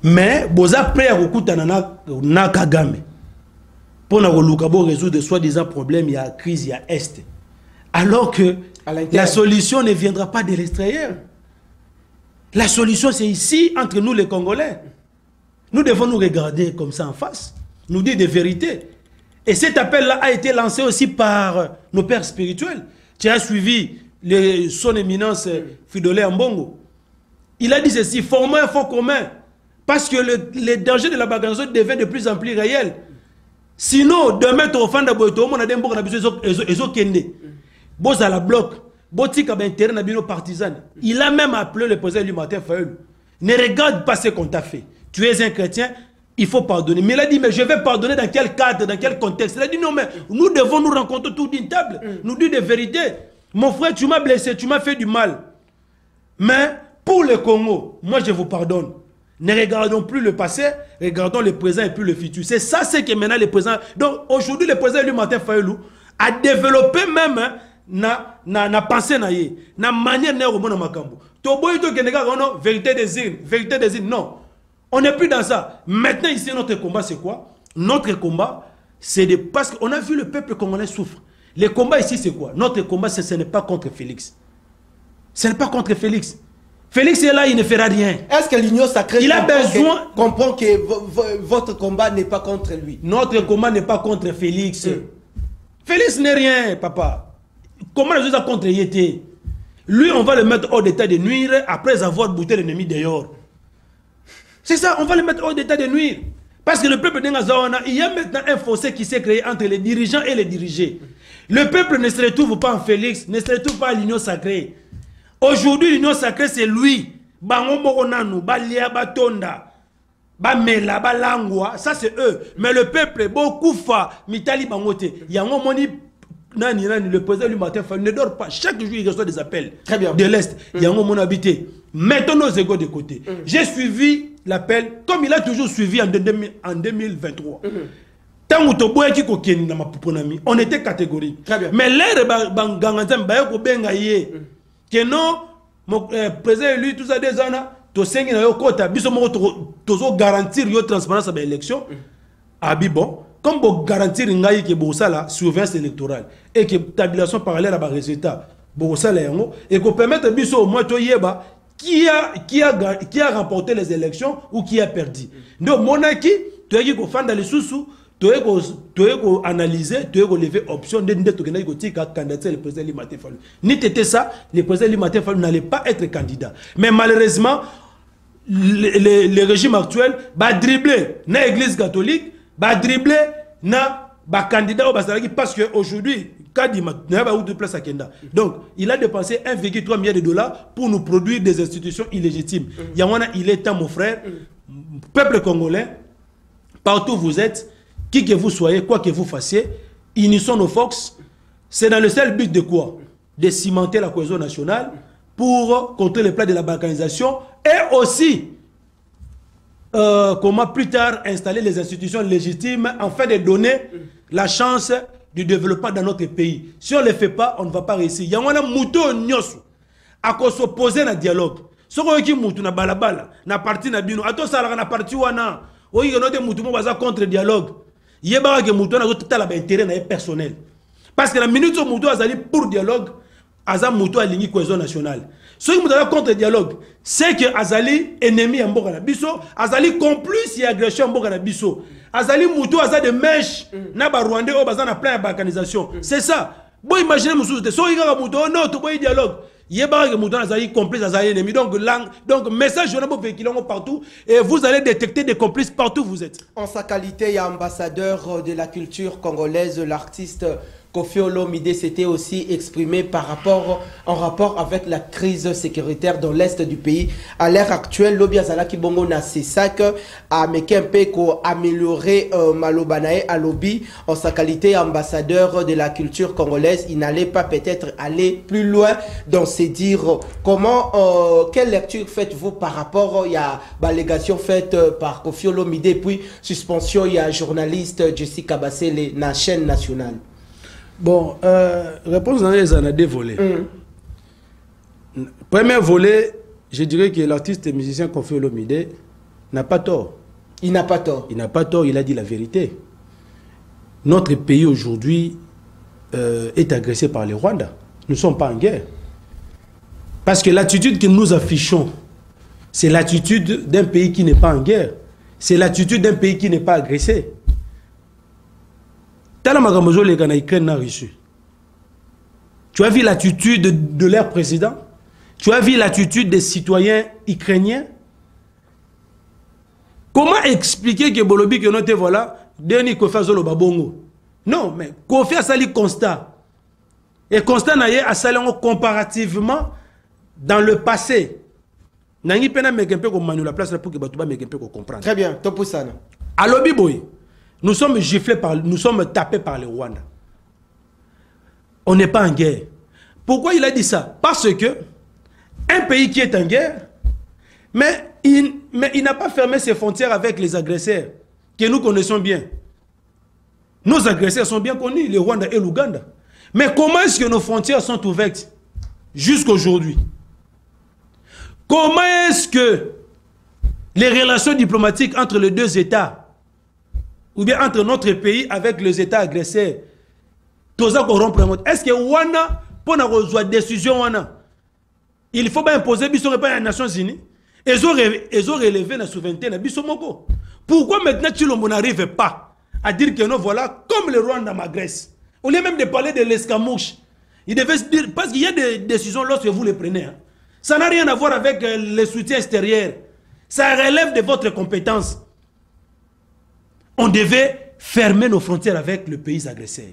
mais boza prêt à kokutana na Kagame pour nous résoudre de soi-disant problèmes, il y a crise, il y a Est. Alors que la solution ne viendra pas de l'extérieur. La solution c'est ici, entre nous les Congolais. Nous devons nous regarder comme ça en face. Nous dire des vérités. Et cet appel-là a été lancé aussi par nos pères spirituels. Tu as suivi son éminence Fridolin Ambongo. Il a dit ceci, formons un fonds commun. Parce que les dangers de la bagarre deviennent de plus en plus réels. Sinon, demain, tu vas faire la bloc. Il a même appelé le président du Martin Fayulu. Ne regarde pas ce qu'on t'a fait. Tu es un chrétien. Il faut pardonner. Mais il a dit, mais je vais pardonner dans quel cadre, dans quel contexte? Il a dit, non, mais nous devons nous rencontrer autour d'une table, nous dire des vérités. Mon frère, tu m'as blessé, tu m'as fait du mal. Mais pour le Congo, moi je vous pardonne. Ne regardons plus le passé, regardons le présent et plus le futur. C'est ça, c'est que maintenant le présent. Donc aujourd'hui, le président lui, Martin Fayulu, a développé même na pensée, na manière de faire makambo. Vérité des îles, non. On n'est plus dans ça. Maintenant, ici, notre combat, c'est quoi? Notre combat, c'est de... Parce qu'on a vu le peuple congolais souffre. Le combat ici, c'est quoi? Notre combat, ce n'est pas contre Félix. Ce n'est pas contre Félix. Félix est là, il ne fera rien. Est-ce que l'Union sacrée il a besoin... comprend que votre combat n'est pas contre lui? Notre combat n'est pas contre Félix. Félix n'est rien, papa. Comment les autres contre Yété? Lui, on va le mettre hors d'état de nuire après avoir bouté l'ennemi dehors. C'est ça, on va le mettre hors d'état de nuire. Parce que le peuple d'Engazawana, il y a maintenant un fossé qui s'est créé entre les dirigeants et les dirigés. Le peuple ne se retrouve pas en Félix, ne se retrouve pas à l'Union sacrée. Aujourd'hui, l'Union sacrée, c'est lui. Ça, c'est eux. Mais le peuple, beaucoup fa, mitali bangote. Il y a un moni le président lui Martin Fayulu ne dort pas. Chaque jour, il reçoit des appels. Très bien. De l'Est. Il y a un moment habité. Mettons nos égos de côté. J'ai suivi l'appel, comme il a toujours suivi en 2023. Tant on était catégorique. Très bien. Mais l'air que non, mon président lui, tout ça des années, to sengi na yo kota biso mo tozo garantir yo transparence à l'élection. Abi bon, comme pour garantir ngai que bo sala surveillance électorale et que tabulation parallèle à ba résultat. Bo sala yango et qu'on permettre biso au moins to yeba qui a remporté les élections ou qui a perdu. Donc monarchie, tu as dit qu'on fait dans les sous-sous, tu as analyser, tu as lever option de candidater le président Limaté Fayulu. Ni t'étais ça, le président Limaté Fayulu n'allait pas être candidat. Mais malheureusement, le régime actuel va dribbler dans l'église catholique, va dribbler dans le candidat au Basaraki parce qu'aujourd'hui, donc, il a dépensé 1,3 milliard de dollars pour nous produire des institutions illégitimes. Il est temps, mon frère, peuple congolais, partout où vous êtes, qui que vous soyez, quoi que vous fassiez, unissons nos forces. C'est dans le seul but de quoi? De cimenter la cohésion nationale pour contrer les plans de la balkanisation et aussi, comment plus tard installer les institutions légitimes afin de donner la chance du développement dans notre pays. Si on ne le fait pas, on ne va pas réussir. Il y a un mouton nyosu à s'opposer dans le dialogue. Si on a un mouton na balabala, na parti na bino, ato sala na parti wana, o yi no de mouton mo baza contre dialogue. Yeba que mouton na zo tala ba intérêt na personnel. Parce que la minute où mouton azali pour dialogue, aza mouton alingi cohésion nationale. Ceux qui sont contre le dialogue, c'est que Azali ennemi en Mboka na biso, Azali complice et agression en Mboka na biso. Azali moutou aza de mèche na ba Rwandais au bazan na plein de balkanisation. C'est ça. Bon imaginez monsieur, so yika moutou non to boy dialogue. Yeba que moutou Azali complice Azali ennemi. Donc message on a beau véhiculer partout et vous allez détecter des complices partout où vous êtes. En sa qualité, il y a ambassadeur de la culture congolaise, l'artiste Koffi Olomide s'était aussi exprimé en rapport avec la crise sécuritaire dans l'est du pays. À l'heure actuelle, Lobiazala Kibongo na Sesak a Mekempeko amélioré Malobanae à Lobi en sa qualité ambassadeur de la culture congolaise. Il n'allait pas peut-être aller plus loin dans se dire comment, quelle lecture faites-vous par rapport il y a l'allégation faite par Koffi Olomide puis suspension il y a journaliste Jessica Bassele na chaîne nationale. Bon, réponse dans les années deux volets. Premier volet, je dirais que l'artiste et musicien Koffi Olomide n'a pas tort. Il n'a pas tort. Il n'a pas tort, il a dit la vérité. Notre pays aujourd'hui est agressé par les Rwandais. Nous ne sommes pas en guerre. Parce que l'attitude que nous affichons, c'est l'attitude d'un pays qui n'est pas en guerre. C'est l'attitude d'un pays qui n'est pas agressé. Tu as vu l'attitude de leur président? Tu as vu l'attitude des citoyens ukrainiens? Comment expliquer que Bolobi que note voilà, Denis Kofi Azolo Babongo? Non, mais Kofi a sali constat. Et constat n'a a sali comparativement dans le passé. Nangi pena mekempe ko manu la place pour que Batouba mekempe ko comprendre. Très bien, Topoussana. À Lobi Boy. Nous sommes giflés nous sommes tapés par les Rwandais. On n'est pas en guerre. Pourquoi il a dit ça? Parce que un pays qui est en guerre, mais il n'a pas fermé ses frontières avec les agresseurs que nous connaissons bien. Nos agresseurs sont bien connus, les Rwandais et l'Ouganda. Mais comment est-ce que nos frontières sont ouvertes jusqu'aujourd'hui? Comment est-ce que les relations diplomatiques entre les deux États ou bien entre notre pays avec les États agresseurs, est-ce que Wana, pour une décision, il faut pas imposer les Nations Unies? Ils ont relevé la souveraineté de Bissomoko. Pourquoi maintenant on n'arrive pas à dire que non, voilà, comme le Rwanda m'agresse? Au lieu même de parler de l'escamouche, il devait se dire, parce qu'il y a des décisions lorsque vous les prenez. Hein, ça n'a rien à voir avec le soutien extérieur. Ça relève de votre compétence. On devait fermer nos frontières avec le pays agresseur.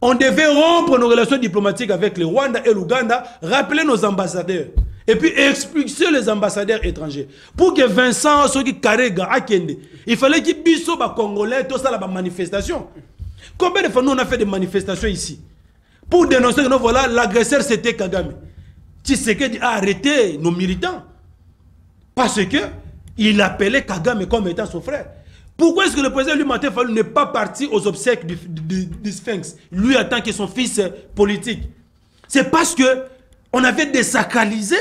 On devait rompre nos relations diplomatiques avec le Rwanda et l'Ouganda, rappeler nos ambassadeurs, et puis expulser les ambassadeurs étrangers. Pour que Vincent Soki Karega Akende, il fallait qu'il biso ba Congolais, tout ça la manifestation. Combien de fois nous on a fait des manifestations ici pour dénoncer que non, voilà, l'agresseur c'était Kagame. Tshisekedi a arrêté nos militants parce que il appelait Kagame comme étant son frère. Pourquoi est-ce que le président Martin Fayulu n'est pas parti aux obsèques du Sphinx, lui en tant que son fils politique? C'est parce que on avait désacralisé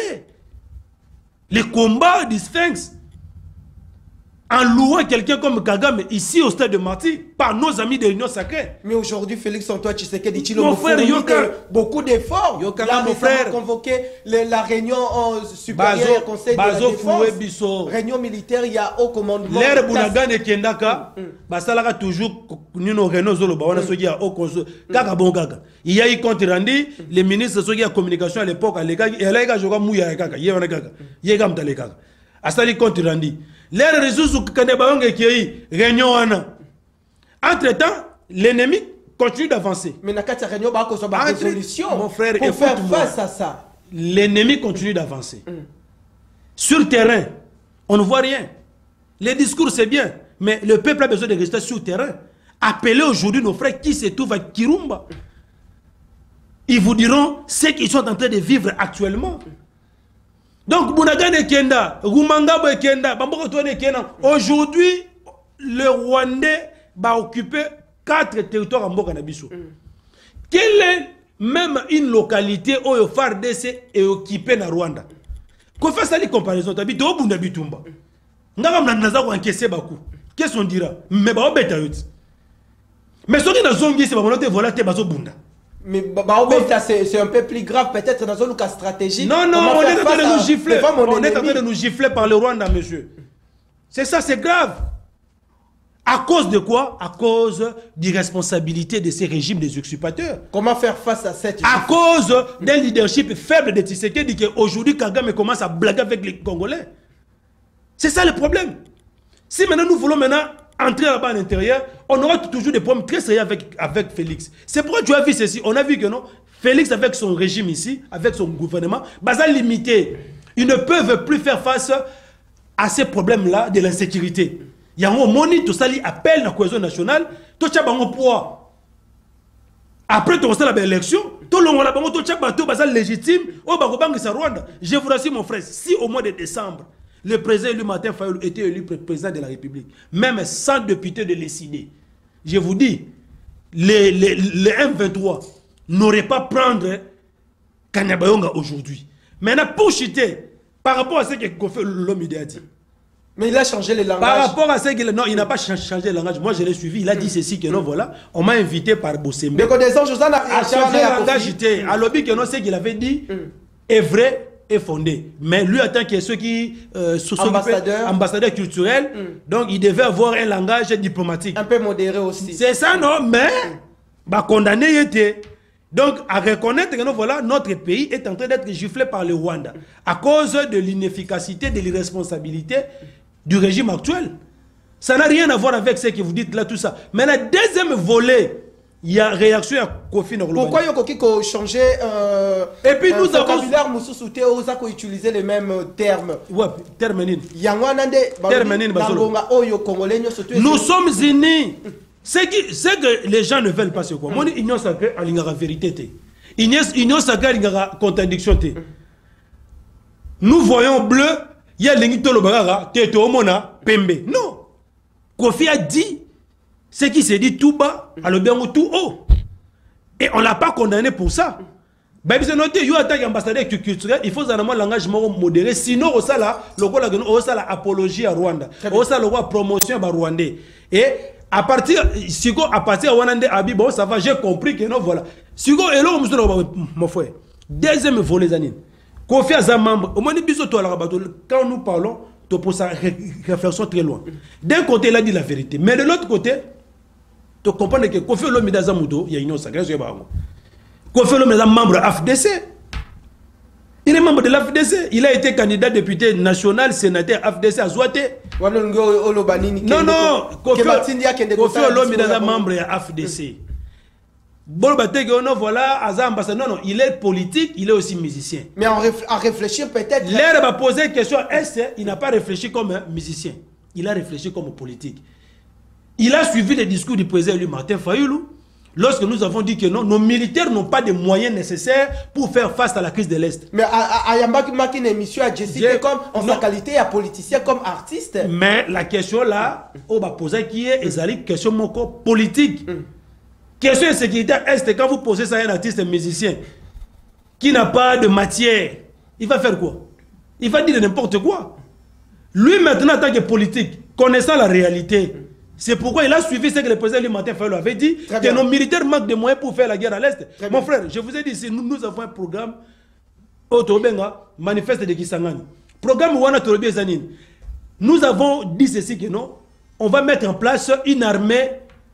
les combats du Sphinx en louant quelqu'un comme Kagame ici au stade de Marty par nos amis de l'Union Sacrée. Mais aujourd'hui, Félix Antoine Tshisekedi, mon frère, beaucoup d'efforts. Yokala, mon frère, convoqué la réunion supérieure Conseil de la Défense, réunion militaire, il y a haut commandement. L'air Bounagan et Kendaka, Basalaka toujours Nino Renault Zolo, Bawana Sogi à haut conseil, Kaka bon Kaka. Il y a eu compte rendu, les ministres Sogi à communication à l'époque, et là, il y a Joga Mouya Kaka, Yéwana Kaka, Yégam Talekaka. Asali compte rendu. Les ressources qui réunion. Entre-temps, l'ennemi continue d'avancer. Mais Nakata réunion ba résolution. Mon frère, pour faire face à ça. L'ennemi continue d'avancer. Sur le terrain, on ne voit rien. Les discours c'est bien, mais le peuple a besoin de rester sur le terrain. Appelez aujourd'hui nos frères qui se trouvent à Kirumba. Ils vous diront ce qu'ils sont en train de vivre actuellement. Donc, Bounagane Kenda, Rumangabo Kenda, Bamboko Toane Kenda, aujourd'hui, le Rwandais va occuper 4 territoires en Bokanabiso. Quelle est même une localité où le FARDC est occupé dans Rwanda? Qu'on fasse ça, les comparaisons, tu habites au Bundabitumba. N'avons pas encaissé beaucoup. Qu'est-ce qu'on dira? Mais bah, mais ce qui est dans Zongi, c'est pas voilà, t'es baso Bunda. Mais c'est un peu plus grave, peut-être dans une stratégie. Non, on est en train de nous gifler. On est en train de nous gifler par le Rwanda, monsieur. C'est ça, c'est grave. À cause de quoi? À cause d'irresponsabilité de ces régimes des usurpateurs. Comment faire face à cette... À cause d'un leadership faible de Tshisekedi qu'aujourd'hui Kagame commence à blaguer avec les Congolais. C'est ça le problème. Si maintenant nous voulons entrer là-bas à l'intérieur, on aura toujours des problèmes très sérieux avec Félix. C'est pourquoi tu as vu ceci. On a vu que non, Félix avec son régime ici, avec son gouvernement, basa limité. Ils ne peuvent plus faire face à ces problèmes-là de l'insécurité. Il y a un moment tout ça qui appelle la cohésion nationale, tout ça va poids. Après tout ça l'élection, tout le monde tout ça va légitime au Rwanda. Je vous rassure mon frère, si au mois de décembre le président élu Martin Fayulu était élu président de la République, même sans député de décider, je vous dis, les M23 n'auraient pas prendre Kanyabayonga aujourd'hui. Maintenant, pour chuter, par rapport à ce que Kofi Olomide a dit, mais il a changé le langage. Par rapport à ce qu'il... Non, il n'a pas changé le langage. Moi, je l'ai suivi. Il a dit ceci que non, voilà. On m'a invité par Bossembe. Mais quand des gens, Josana a changé le langage. À l'objet que non, ce qu'il avait dit est vrai et fondé. Mais lui, en tant que ceux qui ambassadeur culturel, donc il devait avoir un langage diplomatique. Un peu modéré aussi. C'est ça, non? Mais, bah, condamné, il était. Donc, à reconnaître que non, voilà, notre pays est en train d'être giflé par le Rwanda à cause de l'inefficacité, de l'irresponsabilité du régime actuel. Ça n'a rien à voir avec ce que vous dites là, tout ça. Mais le deuxième volet, il y a réaction à Kofi Nkrumah. Pourquoi il y a changé et puis nous avons vocabulaire Moussouté aux a utilisé les mêmes termes. Ouais, termes nini. Nous sommes unis. C'est que les gens ne veulent pas ce quoi. Moi, union sacrée, il y a la vérité. Union sacrée, il y a la contradiction. Nous voyons bleu. Il y a l'ingitolo bagara, teto mona, pembe. Non. Kofi a dit ce qui s'est dit tout bas, alors bien tout haut. Et on ne l'a pas condamné pour ça. Ben, vous notez, il y a un ambassadeur culturel, il faut un langage modéré. Sinon, on a la apologie à Rwanda. On a la promotion à Rwandais. Et à partir de Rwanda, bon, ça va, j'ai compris que non, voilà. Sigo, et là, mon frère. Deuxième volet, Zanine. Kofi a un membre. Quand nous parlons, tu poses sa réflexion très loin. D'un côté, il a dit la vérité. Mais de l'autre côté, tu comprends que Kofi Olomide Zamudo, il y a une autre Kofi Olomide est membre de l'AFDC. Il est membre de l'AFDC. Il a été candidat député national, sénateur AFDC à Zouate. Non, non. Kofi Olomide est membre de l'AFDC. Bon, voilà, non, non, il est politique, il est aussi musicien. Mais à réfléchir peut-être. L'air va poser une question, est-ce qu'il n'a pas réfléchi comme un musicien? Il a réfléchi comme politique. Il a suivi les discours du président élu Martin Fayulu. lorsque nous avons dit que non, nos militaires n'ont pas de moyens nécessaires pour faire face à la crise de l'Est. Mais Ayambaki m'a une émission à Jessica comme en sa qualité à politicien, comme artiste. Mais la question là, on va poser qui est une question politique. Question de sécurité Est, quand vous posez ça à un artiste, un musicien, qui n'a pas de matière, il va faire quoi? Il va dire n'importe quoi. Lui maintenant, en tant que politique, connaissant la réalité, c'est pourquoi il a suivi ce que le président lui Martin Fayulu avait dit, que nos militaires manquent de moyens pour faire la guerre à l'Est. Mon frère, je vous ai dit, nous avons un programme, manifeste de Kisangani. Programme Wana Torobi Zanine. Nous avons dit ceci que non, on va mettre en place une armée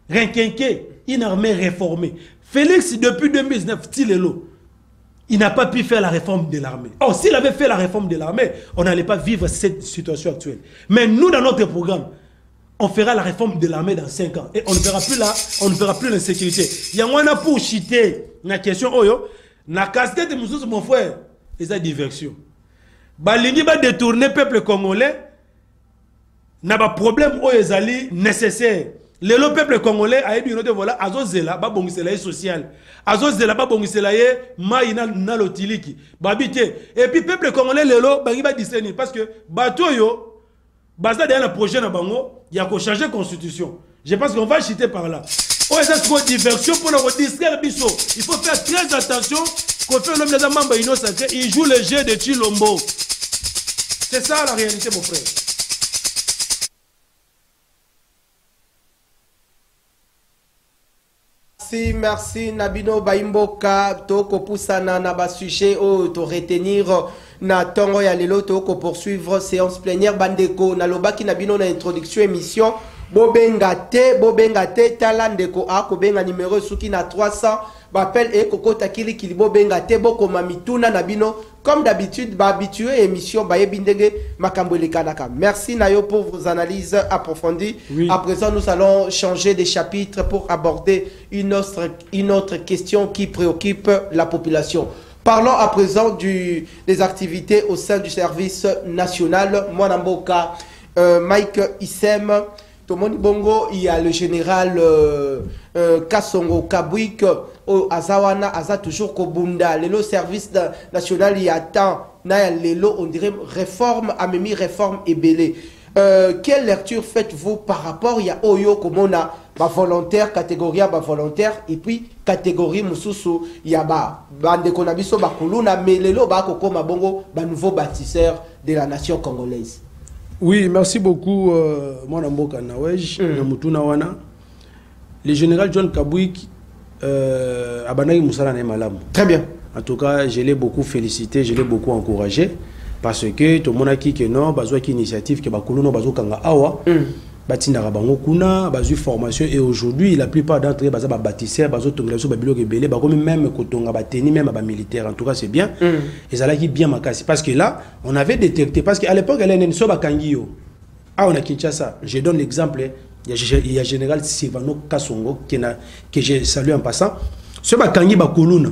requinquée, une armée réformée. Félix, depuis 2019, Tilelo, il n'a pas pu faire la réforme de l'armée. Or, s'il avait fait la réforme de l'armée, on n'allait pas vivre cette situation actuelle. Mais nous, dans notre programme, on fera la réforme de l'armée dans 5 ans. Et on ne verra plus là, on ne verra plus l'insécurité. Il y a un pour chiter la question, na casquette de Moussous, mon frère, c'est une diversion. Balingi va détourner le peuple congolais, n'a pas de problème nécessaire. Le peuple congolais a dit que voilà, azozela ba bongisela social. Azozela ba bongisela maïna na lotiliki. Babité. Et puis peuple congolais lelo bangi ba discerner parce que bato yo basa derrière le projet na bango, il y a qu'à changer constitution. Je pense qu'on va chiter par là. Oh, ça c'est une diversion pour nous distraire biso. Il faut faire très attention qu'on fait l'homme des membres innocents, il joue le jeu de Chilombo. C'est ça la réalité mon frère. Merci Nabino Baimboka toko pusana na ba sujet o to retenir na tongo ya lelo toko poursuivre séance plénière bandeko na lobaki Nabino na introduction émission bobengate talandeko a ko benga numéro suki na 300 bapel e koko takili kilibo bengate boko mamituna Nabino comme d'habitude ba habitué émission ba yebindenge makambo lekanaka. Merci Nayo pour vos analyses approfondies. Oui. À présent nous allons changer de chapitre pour aborder une autre question qui préoccupe la population. Parlons à présent des activités au sein du service national. Mwanamboka Mike Issem Tomoni Bongo, il y a le général Kasongo Kabouik au Azawana, Aza toujours Kobunda. Le service national il y a tant, on dirait réforme, Amemi réforme et belé. Quelle lecture faites-vous par rapport il y a Oyo comme on a volontaire, catégorie volontaire et puis catégorie Mususu il y a bande konabiso bakuluna mais lelo ba kokoma bongo ba nouveau bâtisseur de la nation congolaise. Oui, merci beaucoup, mon amboka Nawej, Namutuna Wana. Le général John Kabouik, Abanagi Moussala Nemalam. Très bien. En tout cas, je l'ai beaucoup félicité, je l'ai beaucoup encouragé. Parce que tout le monde a dit que non, il y a une initiative qui est Kanga Awa. Batina Rabango Kuna, bazu formation et aujourd'hui la plupart d'entre eux baza bâtisseurs, bazo tonglaso babilo rebelle, ba comme même kotonga bateni même ba militaire. En tout cas c'est bien. Et ça là qui bien makasi parce que là on avait détecté parce qu'à l'époque elle est so bakangio. Ah on a Kinshasa. Je donne l'exemple, il y a général Silvano Kasongo que je salue en passant. Ce bakangi bakuluna.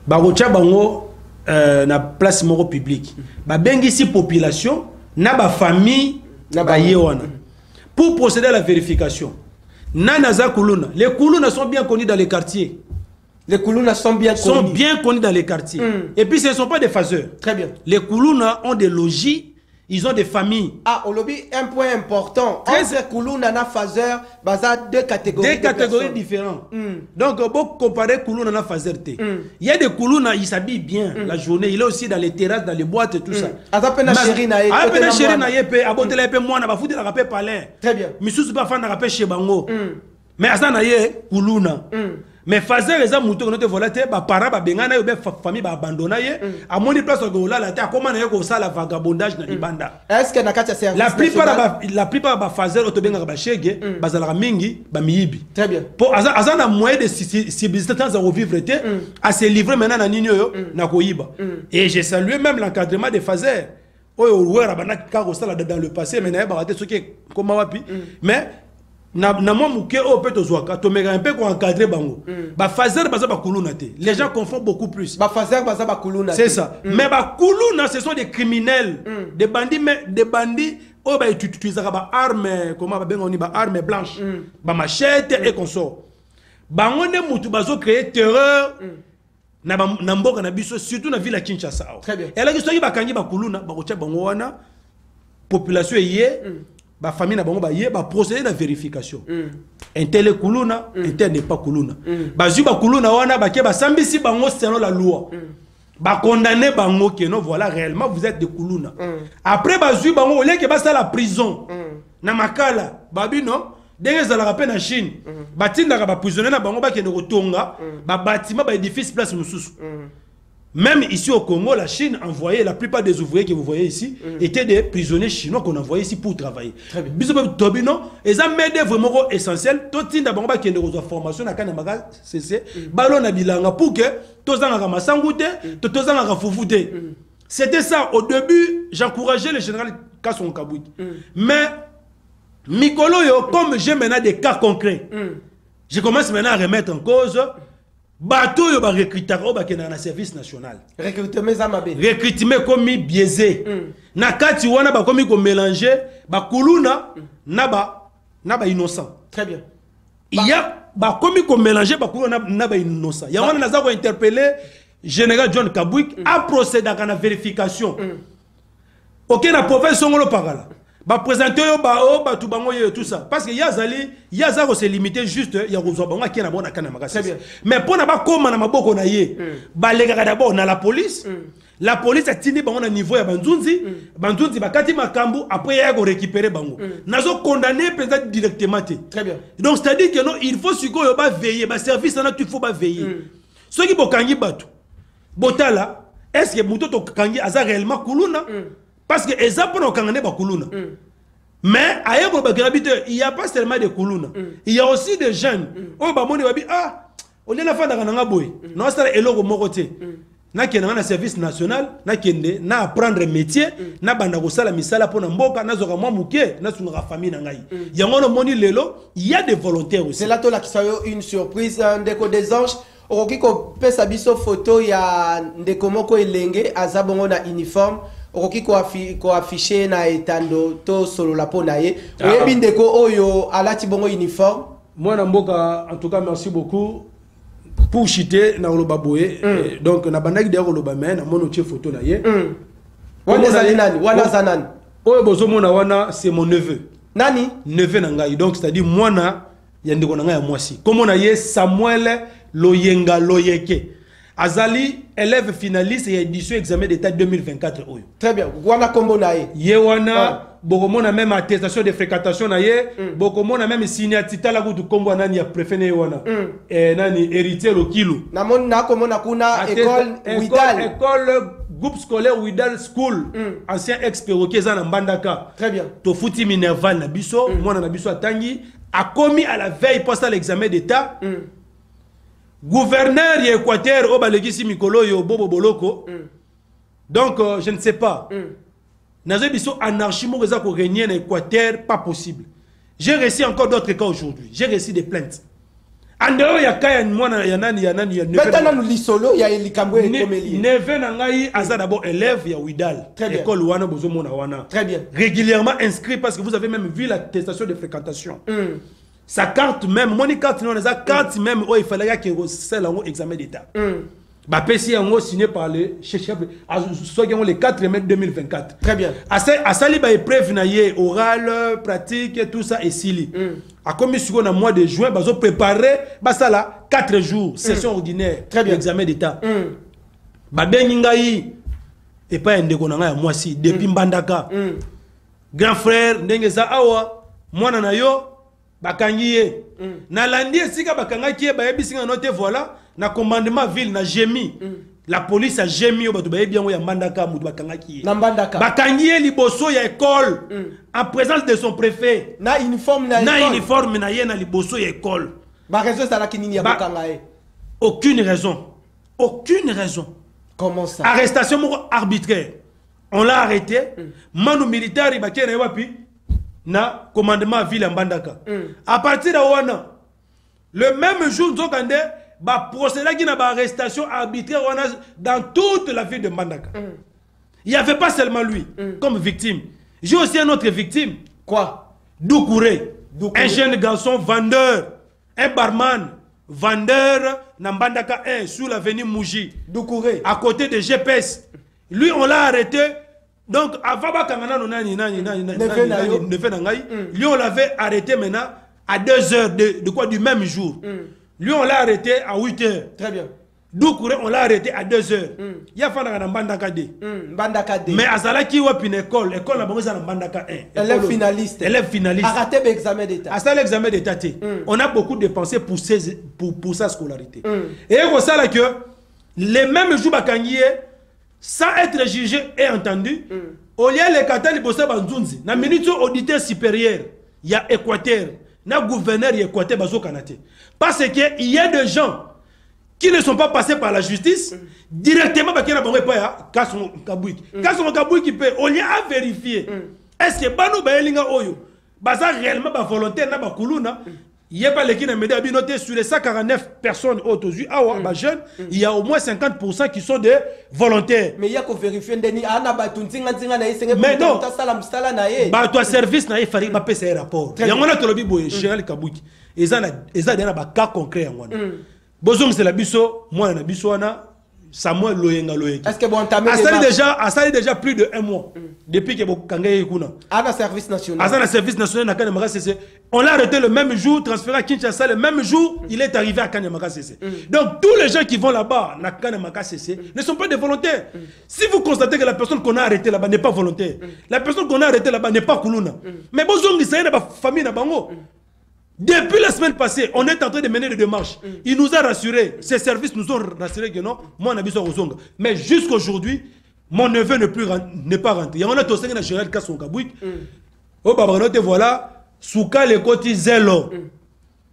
Ba rocha bango na place moro publique. Ba bengi si population na ba famille na ba yewana. Pour procéder à la vérification, Nanaza Koulouna, les Koulouna sont bien connus dans les quartiers. Les Koulouna sont bien connus dans les quartiers. Et puis ce ne sont pas des phaseurs. Très bien. Les Koulouna ont des logis, ils ont des familles. Ah, on lobby, un point important. Entre Koulouna et phaseur, deux catégories. Deux catégories différentes. Donc, pour comparer Koulouna et phaseur, il y a des Koulouna, ils s'habillent bien la journée. Il est aussi dans les terrasses, dans les boîtes et tout ça. Très bien. Mais sous pas fan de chez Bango. Mais à ça, Koulouna. Mais fazer les amours que nous volé, bah parents, bah bengana, famille, bah abandonné. À mon place au Gola, la terre, comment on a ça la vagabondage dans les bandes. Est-ce que nakata service la plupart bah fazer autobenga bah chege, bah zala mingi, bah miibi. Très bien. Pour azana moyen de civilisation à revivre à se livrer maintenant à Nino, na koiba. Et j'ai salué même l'encadrement des fazer. Oh, ouais, rabana karo ça dans le passé, mais n'a pas raté ce qui est comme wapi. Mais na moi muke o peut ozwaka to mega un peu ko encadrer bango ba fazer baza ba kuluna te les gens confondent beaucoup plus ba fazer baza ba kuluna c'est ça mais ba kuluna ce sont des criminels des bandits o ba utilisera ba armes comment ba benga oni ba armes blanches ba machette et consort bango nde mutu bazo créer terreur na mboka na biso surtout na ville ya Kinshasa. Très bien. Et là soki bakangi bakuluna bakotia bango wana population yé ba famille na bango ba yé ba procéder na vérification. Intel kuluna, intel n'est pas kuluna. Bazu ba kuluna wana ba ke ba sambisi bango selon la loi. Ba condamner bango que non voilà réellement vous êtes de kuluna. Après bazu bango olé ke ba ça la prison. Na makala babi non denge za la rappel na Chine. Batinda ba prisonnier na bango ba ke ne rotonga ba bâtiment ba édifice place mususu. Même ici au Congo, la Chine envoyait la plupart des ouvriers que vous voyez ici étaient des prisonniers chinois qu'on envoyait ici pour travailler. Bisous Tobino, et ça m'aide vraiment essentiel. Tout le monde qui a une formation na kanamaga c'est ballon na bilanga pour que tous en ramassangoute, tous en rafoufouté. C'était ça au début, j'encourageais le général Kasson Kabouit. Mais Mikolo yo comme j'ai maintenant des cas concrets. Je commence maintenant à remettre en cause bateau yo ba recruter ba kena na service national recrutement zamabe recrutement comme biaisé na kati wana ba comme ko mélanger ba kuluna na ba innocent. Très bien. Il y a ba comme ko mélanger ba kuluna na ba innocent ya wana naza ko interpeller général John Kabouik a procéder à la vérification. OK na province ngolo parala ba présenter yo ba o ba tu bango yo tout ça parce que yazali se limiter juste ya ko bango ki na bona kana makasi mais pour na ba koma na maboko na ye ba lega d'abord na la police a tini bango na niveau ya banzunzi bakati makambu après ya ko récupérer bango nazo condamner peut-être directement. Très bien. Donc c'est à dire que non il faut siko yo ba veiller ba service na tu faut ba veiller ceux qui bokangi batu botala est-ce que muto to kangi aza réellement kuluna parce que exemple on kangane ba kuluna. Mais ailleurs il y a pas seulement des kuluna. Il y a aussi des jeunes. Oh ba moni babi ah on est la fin d'anga boy. Non ça eloko mokote. Na kena na service national na kende na apprendre métier na banda ko sala misala pona mboka na zoka mwa muke na sunga famille na ngai. Yango moni lelo il y a des volontaires aussi. C'est là to la qui sayo une surprise ndeko des anges. Okoki ko pesa biso photo ya ndeko moko elenge azabongo na uniforme. Okoki ko afficher na etando to solo la pona ye. Oyebi ndeko oyo alati bongo uniforme. Moi na mboka en tout cas merci beaucoup pour chiter na oloba boye donc na bandaki de oloba mais na mono tie photo na ye. Wana zali nani? Wana zanani? Oyo bozo mona wana c'est mon neveu. Nani? Neveu na ngai donc c'est-à-dire mwana ya ndeko na ngai ya mwasi. Comme on a ye Samuel Loyenga Loyeke. Azali élève finaliste et édition examen d'état 2024 oyo. Très bien. Wana kombo na ye. Ye wana bokomona même attestation de fréquentation na ye, bokomona même signature la kutu kombo nani ya préfet na wana. Nani héritier Lokilu. Na mona komona kuna école groupe scolaire Widal School. Ancien ex-perroquet za na Mbandaka. Très bien. To futi Minerval na biso, mwana na biso atangi a commis à la veille post à l'examen d'état. Gouverneur y Équateur au balegisi mikolo yo bobo boloko. Donc je ne sais pas. Nazo biso anarchie mo reza ko régner en Équateur pas possible. J'ai reçu encore d'autres cas aujourd'hui. J'ai reçu des plaintes. Andeo ya kaya mwana ya nani ya Betana nous lisolo ya elikambo e komeli. Neve na ngai aza d'abord élève ya Widal. École wana bozo mona wana. Très bien. Régulièrement inscrit parce que vous avez même vu l'attestation de fréquentation. Sa carte même, mon carte non, sa carte même, il fallait qu'il y ait un examen d'état. Bah, PC en signé par le chef, soit le 4 mai 2024. Très bien. À ça, il y a épreuve orale, pratique, et tout ça, et sili. À comme sur le mois de juin, ils ont préparé, bah ça là, 4 jours, session ordinaire, très bien, examen d'état. Bah, ben n'ingaï, et pas un déconanga, moi si, depuis Mbandaka. Grand frère, n'engeza awa, moi na yo. Bakangiye na landi esika bakangaki ba yebisinga note voilà na commandement ville na Gemi la police a Gemi obato ba yebi yango ya Mbandaka mutu bakangaki na Mbandaka bakangiye liboso ya école en présence de son préfet na uniforme na ye na liboso ya école ba raison ça la kinini ya bakangaye aucune raison. Comment ça? Arrestation arbitraire, on l'a arrêté manu militaire bakena yewapi na commandement ville à Mbandaka. À partir de wana, le même jour nous avons ba procédé qui na ba arrestation arbitraire dans toute la ville de Mbandaka. Il n'y avait pas seulement lui comme victime. J'ai aussi une autre victime. Quoi? Doukouré. Un jeune garçon vendeur, un barman, vendeur na Mbandaka 1 sur l'avenue Mouji, Doucouré, à côté de GPS. Lui, on l'a arrêté. Donc, avant lui, on l'avait arrêté maintenant à 2 heures de quoi du même jour. Lui, on l'a arrêté à 8 heures. Très bien. Doucouré, on l'a arrêté à 2 heures. Il y a Mbandaka 2. Mais à Zalaki, il y a une école. L'école, la Mbandaka 1. Élève finaliste. Élève finaliste. A raté l'examen d'État. À ça, l'examen d'État. On a beaucoup dépensé pour sa scolarité. Et on sait que les mêmes jours, sans être jugé et entendu, au lieu de Katali Bossa Banzunzi, na ministre auditeur supérieur, il y a Équateur, na gouverneur Équateur Bazo Kanate. Parce qu'il y a des gens qui ne sont pas passés par la justice, directement, parce qu'il y a un Kasson Kabouiki. Kasson Kabouiki peut, au lieu de vérifier, est-ce que Bano Baelinga Oyo, Baza réellement volontaire, na Bakuluna, il n'y a pas les qui n'a noté sur les 149 personnes autour jeunes, il y a au moins 50% qui sont des volontaires. Mais il y a qu'on vérifie mais non, bah toi service na fari ba pesa rapport. Il y a un autre lobby boy Cheryl Kabouki. Eza na ba cas concret ngwana. Bozong c'est la biso, moi na biso wana Samuel Loyenga Loyeki. Est-ce que bon entamé déjà plus de 1 mois depuis que Bokangaye Kuna. À la service national. À la service national na Kanyamaka CC. On l'a arrêté le même jour, transféré à Kinshasa le même jour, il est arrivé à Kanyamaka CC. Donc tous les gens qui vont là-bas na Kanyamaka CC ne sont pas des volontaires. Si vous constatez que la personne qu'on a arrêtée là-bas n'est pas volontaire, la personne qu'on a arrêtée là-bas n'est pas Kuluna. Mais Bozongi ça y est famille na bango. Depuis la semaine passée, on est en train de mener des démarches. Il nous a rassuré, ces services nous ont rassuré que non, moi on a besoin de mais jusqu'aujourd'hui, mon neveu n'est pas rentré. Il y a un autre qui a géré Kasson Kabouik. Oh, bah, voilà, Souka le côté zélo.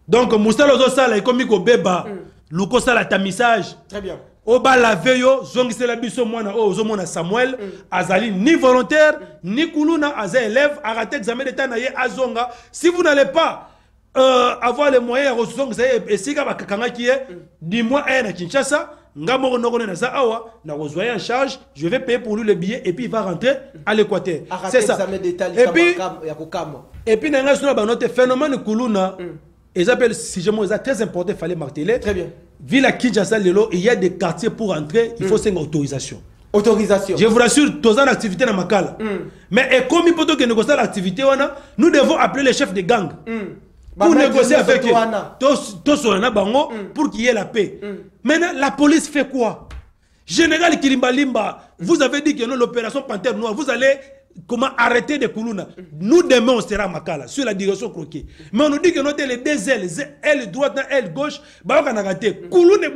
Donc, Moussa Lozo Sala, comme il beba, Luko Sala tamissage. Très bien. Oh, bah, la veille, Zongi c'est la biso, moi, Zomona Samuel, Azali, ni volontaire, ni Koulouna, Aza élève, arrêtez l'examen d'état, naye, Azonga. Si vous n'allez pas avoir les moyens et si dis-moi à Kinshasa, en charge, je vais payer pour lui le billet et puis il va rentrer à l'Équateur. C'est ça. Et puis notre phénomène Koulouna, ils appellent, si je me très important, il fallait marteler. Très bien. Ville à Kinshasa, il y a des quartiers pour entrer, il faut une autorisation. Autorisation. Je vous rassure, tous en activité dans Makala. Mais comme il faut que nous négocier l'activité, nous devons appeler les chefs de gang. Pour négocier avec eux, pour qu'il y ait la paix. Maintenant, la police fait quoi? Général Kilimba Limba, vous avez dit que l'opération Panthère Noire, vous allez arrêter de Koulouna. Nous demain on sera à Makala, sur la direction croquée. Mais on nous dit que nous avons les 2 ailes, aile droite et aile gauche, Koulouna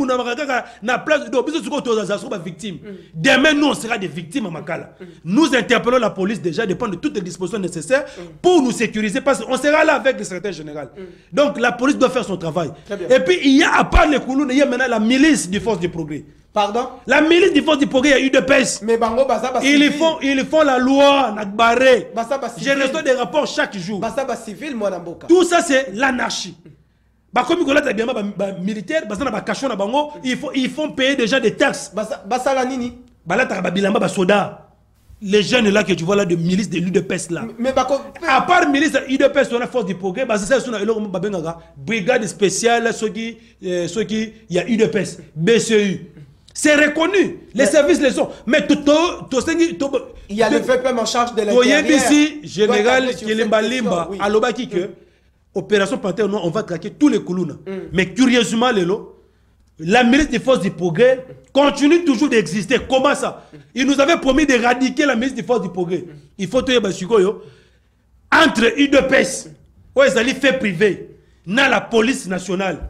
na place de victime. Demain nous on sera des victimes à Makala. Nous interpellons la police déjà de prendre toutes les dispositions nécessaires pour nous sécuriser parce qu'on sera là avec le secrétaire général. Donc la police doit faire son travail. Et puis il y a à part les Koulouna, il y a maintenant la milice du Force du Progrès. Pardon? La milice du Force du Progrès, il y a eu de pèse. Mais Bango, ils font la loi, je reçois des rapports chaque jour. Civil, tout ça, c'est l'anarchie. Comme les militaires, ils font payer déjà des taxes. Les jeunes là que tu vois là de milice de l'UDPS là. Mais à part milice de l'UDPS, on a Force du Progrès, c'est brigade spéciale, ceux qui il y a UDPS, BCU. C'est reconnu. Les services les sont. Mais il y a le VPM en charge de l'intérieur. Ici, général Kilimba Limba, à l'Obaki que opération Panthère Noire, on va traquer tous les Koulouna. Mais curieusement, la milice des Forces du Progrès continue toujours d'exister. Comment ça? Il nous avait promis d'éradiquer la milice des Forces du Progrès. Il faut te dire, entre UDPS, où ils allaient faire privé, dans la police nationale,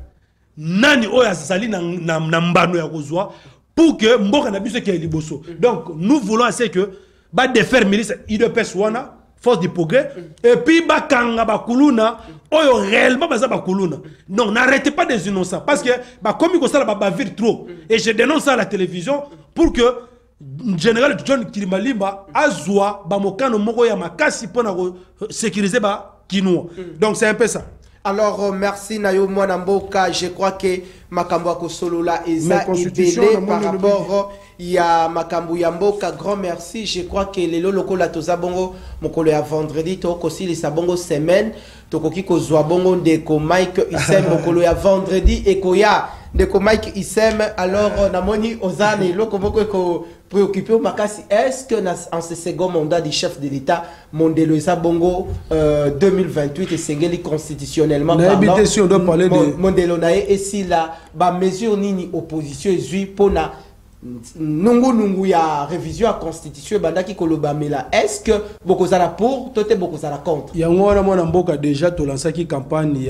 nani oyazali na mbano ya kozwa pour que mboka na biso ki liboso. Donc nous voulons assez que ba défaire milice IDPS wana Force du Progrès et puis ba kanga ba kuluna oyo réellement baza ba kuluna. Non, n'arrêtez pas des innocents parce que ba comme il ça ba vire trop et je dénonce ça à la télévision pour que général John Kilimalimba azwa ba mokano moko ya makasi pour sécuriser ba kinwa. Donc c'est un peu ça. Alors, merci Nayo Mwanamboka. Je crois que Makambo Akosolola Eza Ibele par rapport à Makambo Yamboka. Grand merci. Je crois que les locaux la toza bongo mokolo ya vendredi to aussi les sabongo semaine to koki ko zwa bongo ndeko Mike Isem mokolo ya vendredi et koya ndeko Mike Isem. Alors namoni ozane loko moko ko préoccupé au Makasi. Est-ce que en ce second mandat du chef de l'État, Mondelo Eza Bongo 2028 et Sengeli constitutionnellement parlant, si on doit parler de Mondelo Nae et si la mesure nini opposition est pour na nungu ya révision à constitution bandaki koloba mela. Est-ce que beaucoup zara pour toi beaucoup zara contre? Il y a un mboka déjà to lancer qui campagne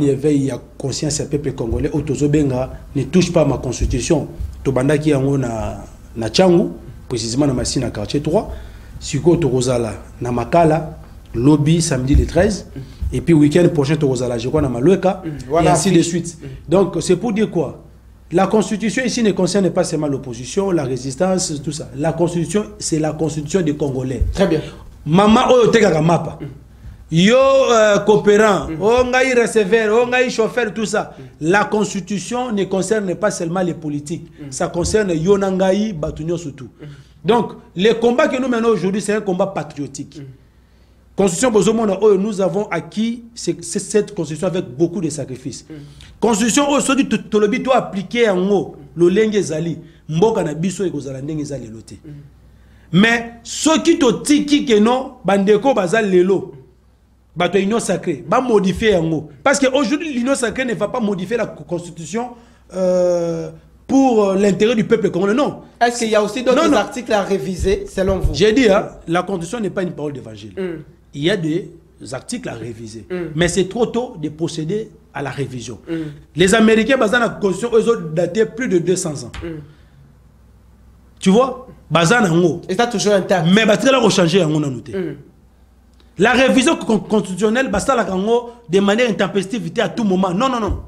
éveil ya conscience ya peuple congolais autozobenga ne touche pas ma constitution. To bandaki yango na Tchangu précisément na Masina quartier 3 siko to rozala na Makala lobby samedi le 13 et puis week-end prochain to rozala je crois na Malweka et ainsi de suite. Donc c'est pour dire quoi? La constitution ici ne concerne pas seulement l'opposition, la résistance, tout ça. La constitution, c'est la constitution des Congolais. Très bien. Maman oyo tekaka mapa. Yo coopérant, ngai receveur, ngai chauffeur, tout ça. La constitution ne concerne pas seulement les politiques. Ça concerne yo nangai batunyo surtout. Donc, le combat que nous menons aujourd'hui, c'est un combat patriotique. Constitution Bozomona, nous avons acquis cette constitution avec beaucoup de sacrifices. Constitution aujourd'hui tolobi doit appliquer en haut le lenge zali mboka na biso ekozala ndenge zali loté. Mais ce qui to tiki que non bandeko bazal lelo bato union sacrée ba modifier en haut parce que aujourd'hui l'union sacrée ne va pas modifier la constitution pour l'intérêt du peuple congolais. Non. Est-ce qu'il y a aussi d'autres articles à réviser selon vous? J'ai dit la constitution n'est pas une parole d'évangile. Il y a des articles à réviser. Mais c'est trop tôt de procéder à la révision. Les Américains, dans la Constitution, ils ont daté plus de 200 ans. Tu vois? Et ça toujours intact. Mais ça a changé. La révision constitutionnelle, de manière intempestive à tout moment. Non, non, non.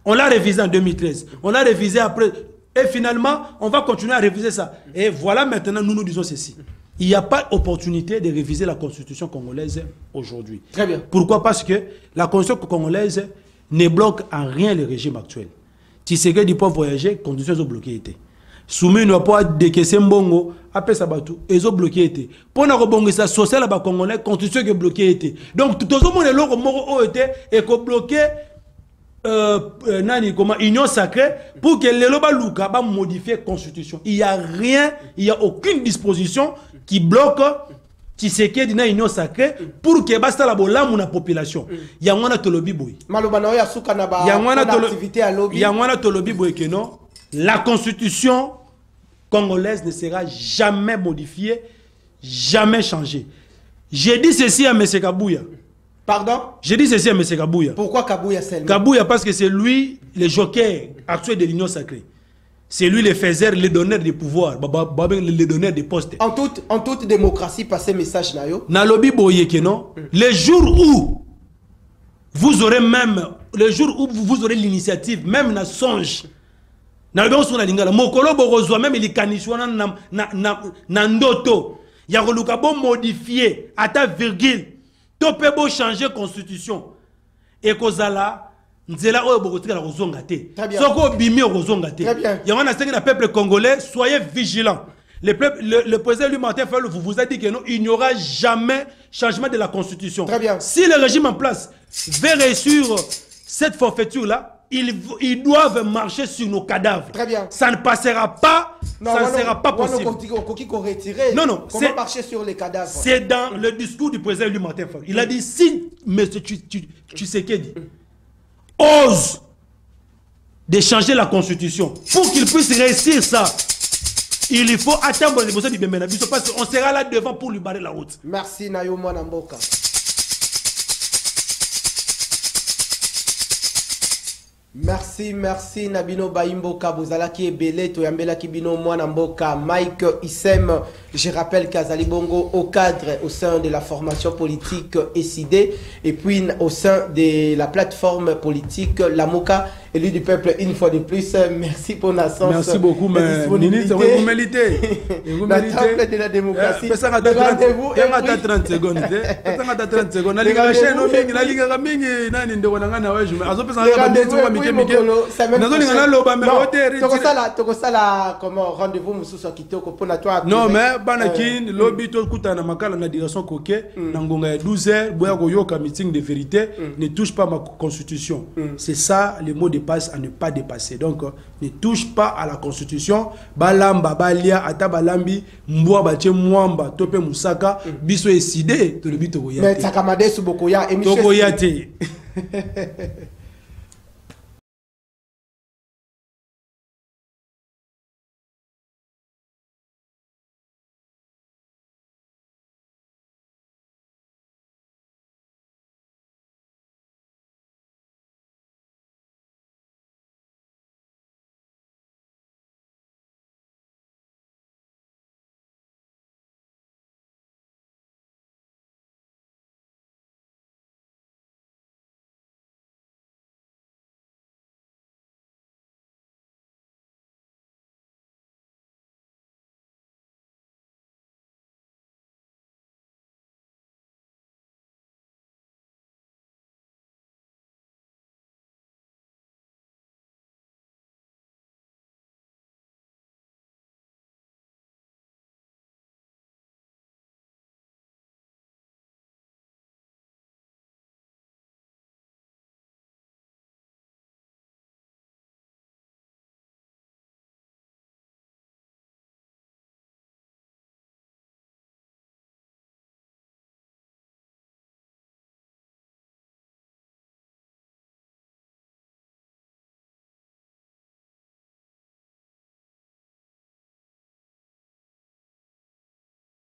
On l'a révisé en 2013. On l'a révisé après. Et finalement, on va continuer à réviser ça. Et voilà maintenant, nous disons ceci. Il n'y a pas opportunité de réviser la constitution congolaise aujourd'hui. Très bien. Pourquoi? Parce que la constitution congolaise ne bloque en rien le régime actuel. Tshisekedi dit pas voyager, conditions ont bloqué été. Soumis n'a pas décaissé mbongo, après ça batou, ils ont bloqué été. Pour na rebongo ça social là bas congolais, constitution qui bloqué été. Donc tout le monde est là moro été et ko bloqué nani comment union sacrée pour que les loba luka ba modifier constitution. Il y a rien, il y a aucune disposition qui bloque Tshisekedi na union sacrée pour que basta la bolamu na population. Yangwana tolobi boy. Malobana ya suka na ba activité à lobby. Yangwana tolobi boy que non. La constitution congolaise ne sera jamais modifiée, jamais changée. J'ai dit ceci à M. Kabouya. Pardon? J'ai dit ceci à M. Kabouya. Pourquoi Kabouya seulement? Kabouya parce que c'est lui le joker actuel de l'union sacrée. C'est lui le faiseur, le donneur de pouvoir, le donneur de postes. En toute démocratie, passez message nayo. Nalobi boye que non. Le jour où vous aurez l'initiative, même na songe. Nalobi on na lingala. Mokolo borozwa même il kanishwana na ndoto. Ya koluka bo modifier à ta virgule. Topé bo changer constitution. Et kozala nzela oyo bokotika la kozonga te. Soko bimi kozonga te. Yangana sengi na peuple congolais, soyez vigilants. Le président lui Martin Fayulu vous a dit que non, il n'y aura jamais changement de la constitution. Très bien. Si le régime en place veut réussir cette forfaiture là, ils doivent marcher sur nos cadavres. Très bien. Ça ne passera pas. Non, ça ne sera pas possible. Non, non. Comment marcher sur les cadavres? C'est dans le discours du président lui Martin Fayulu. Il a dit si M. Tshisekedi ose de changer la constitution pour qu'il puisse réussir ça, il faut attendre les besoins du Béménabiso parce qu'on sera là devant pour lui barrer la route. Merci Nayo Mwanamboka. Merci Nabino Baimboka Bozalaki Ebele Toyambela Kibino Mwanamboka Mike Isem. Je rappelle qu'Azali Bongo au cadre au sein de la formation politique SID et puis au sein de la plateforme politique Lamoka élu du peuple une fois de plus. Merci pour la sens. Merci beaucoup, mais ministre, vous méritez. Vous méritez. La temple de la démocratie. Rendez-vous. Il y a 30 secondes. Il y a 30 secondes. Il y a 30 secondes. Non, mais Banakin, lobby tout kuta na makala na direction koke, nangonga 12h, boya ko yoka meeting de vérité, ne touche pas ma constitution. C'est ça le mot de passe à ne pas dépasser. Donc ne touche pas à la constitution. Balamba balia ata balambi mbwa bache mwamba tope musaka biso eside to le bito koyate. Mais takamade subokoya émission. Tokoyate.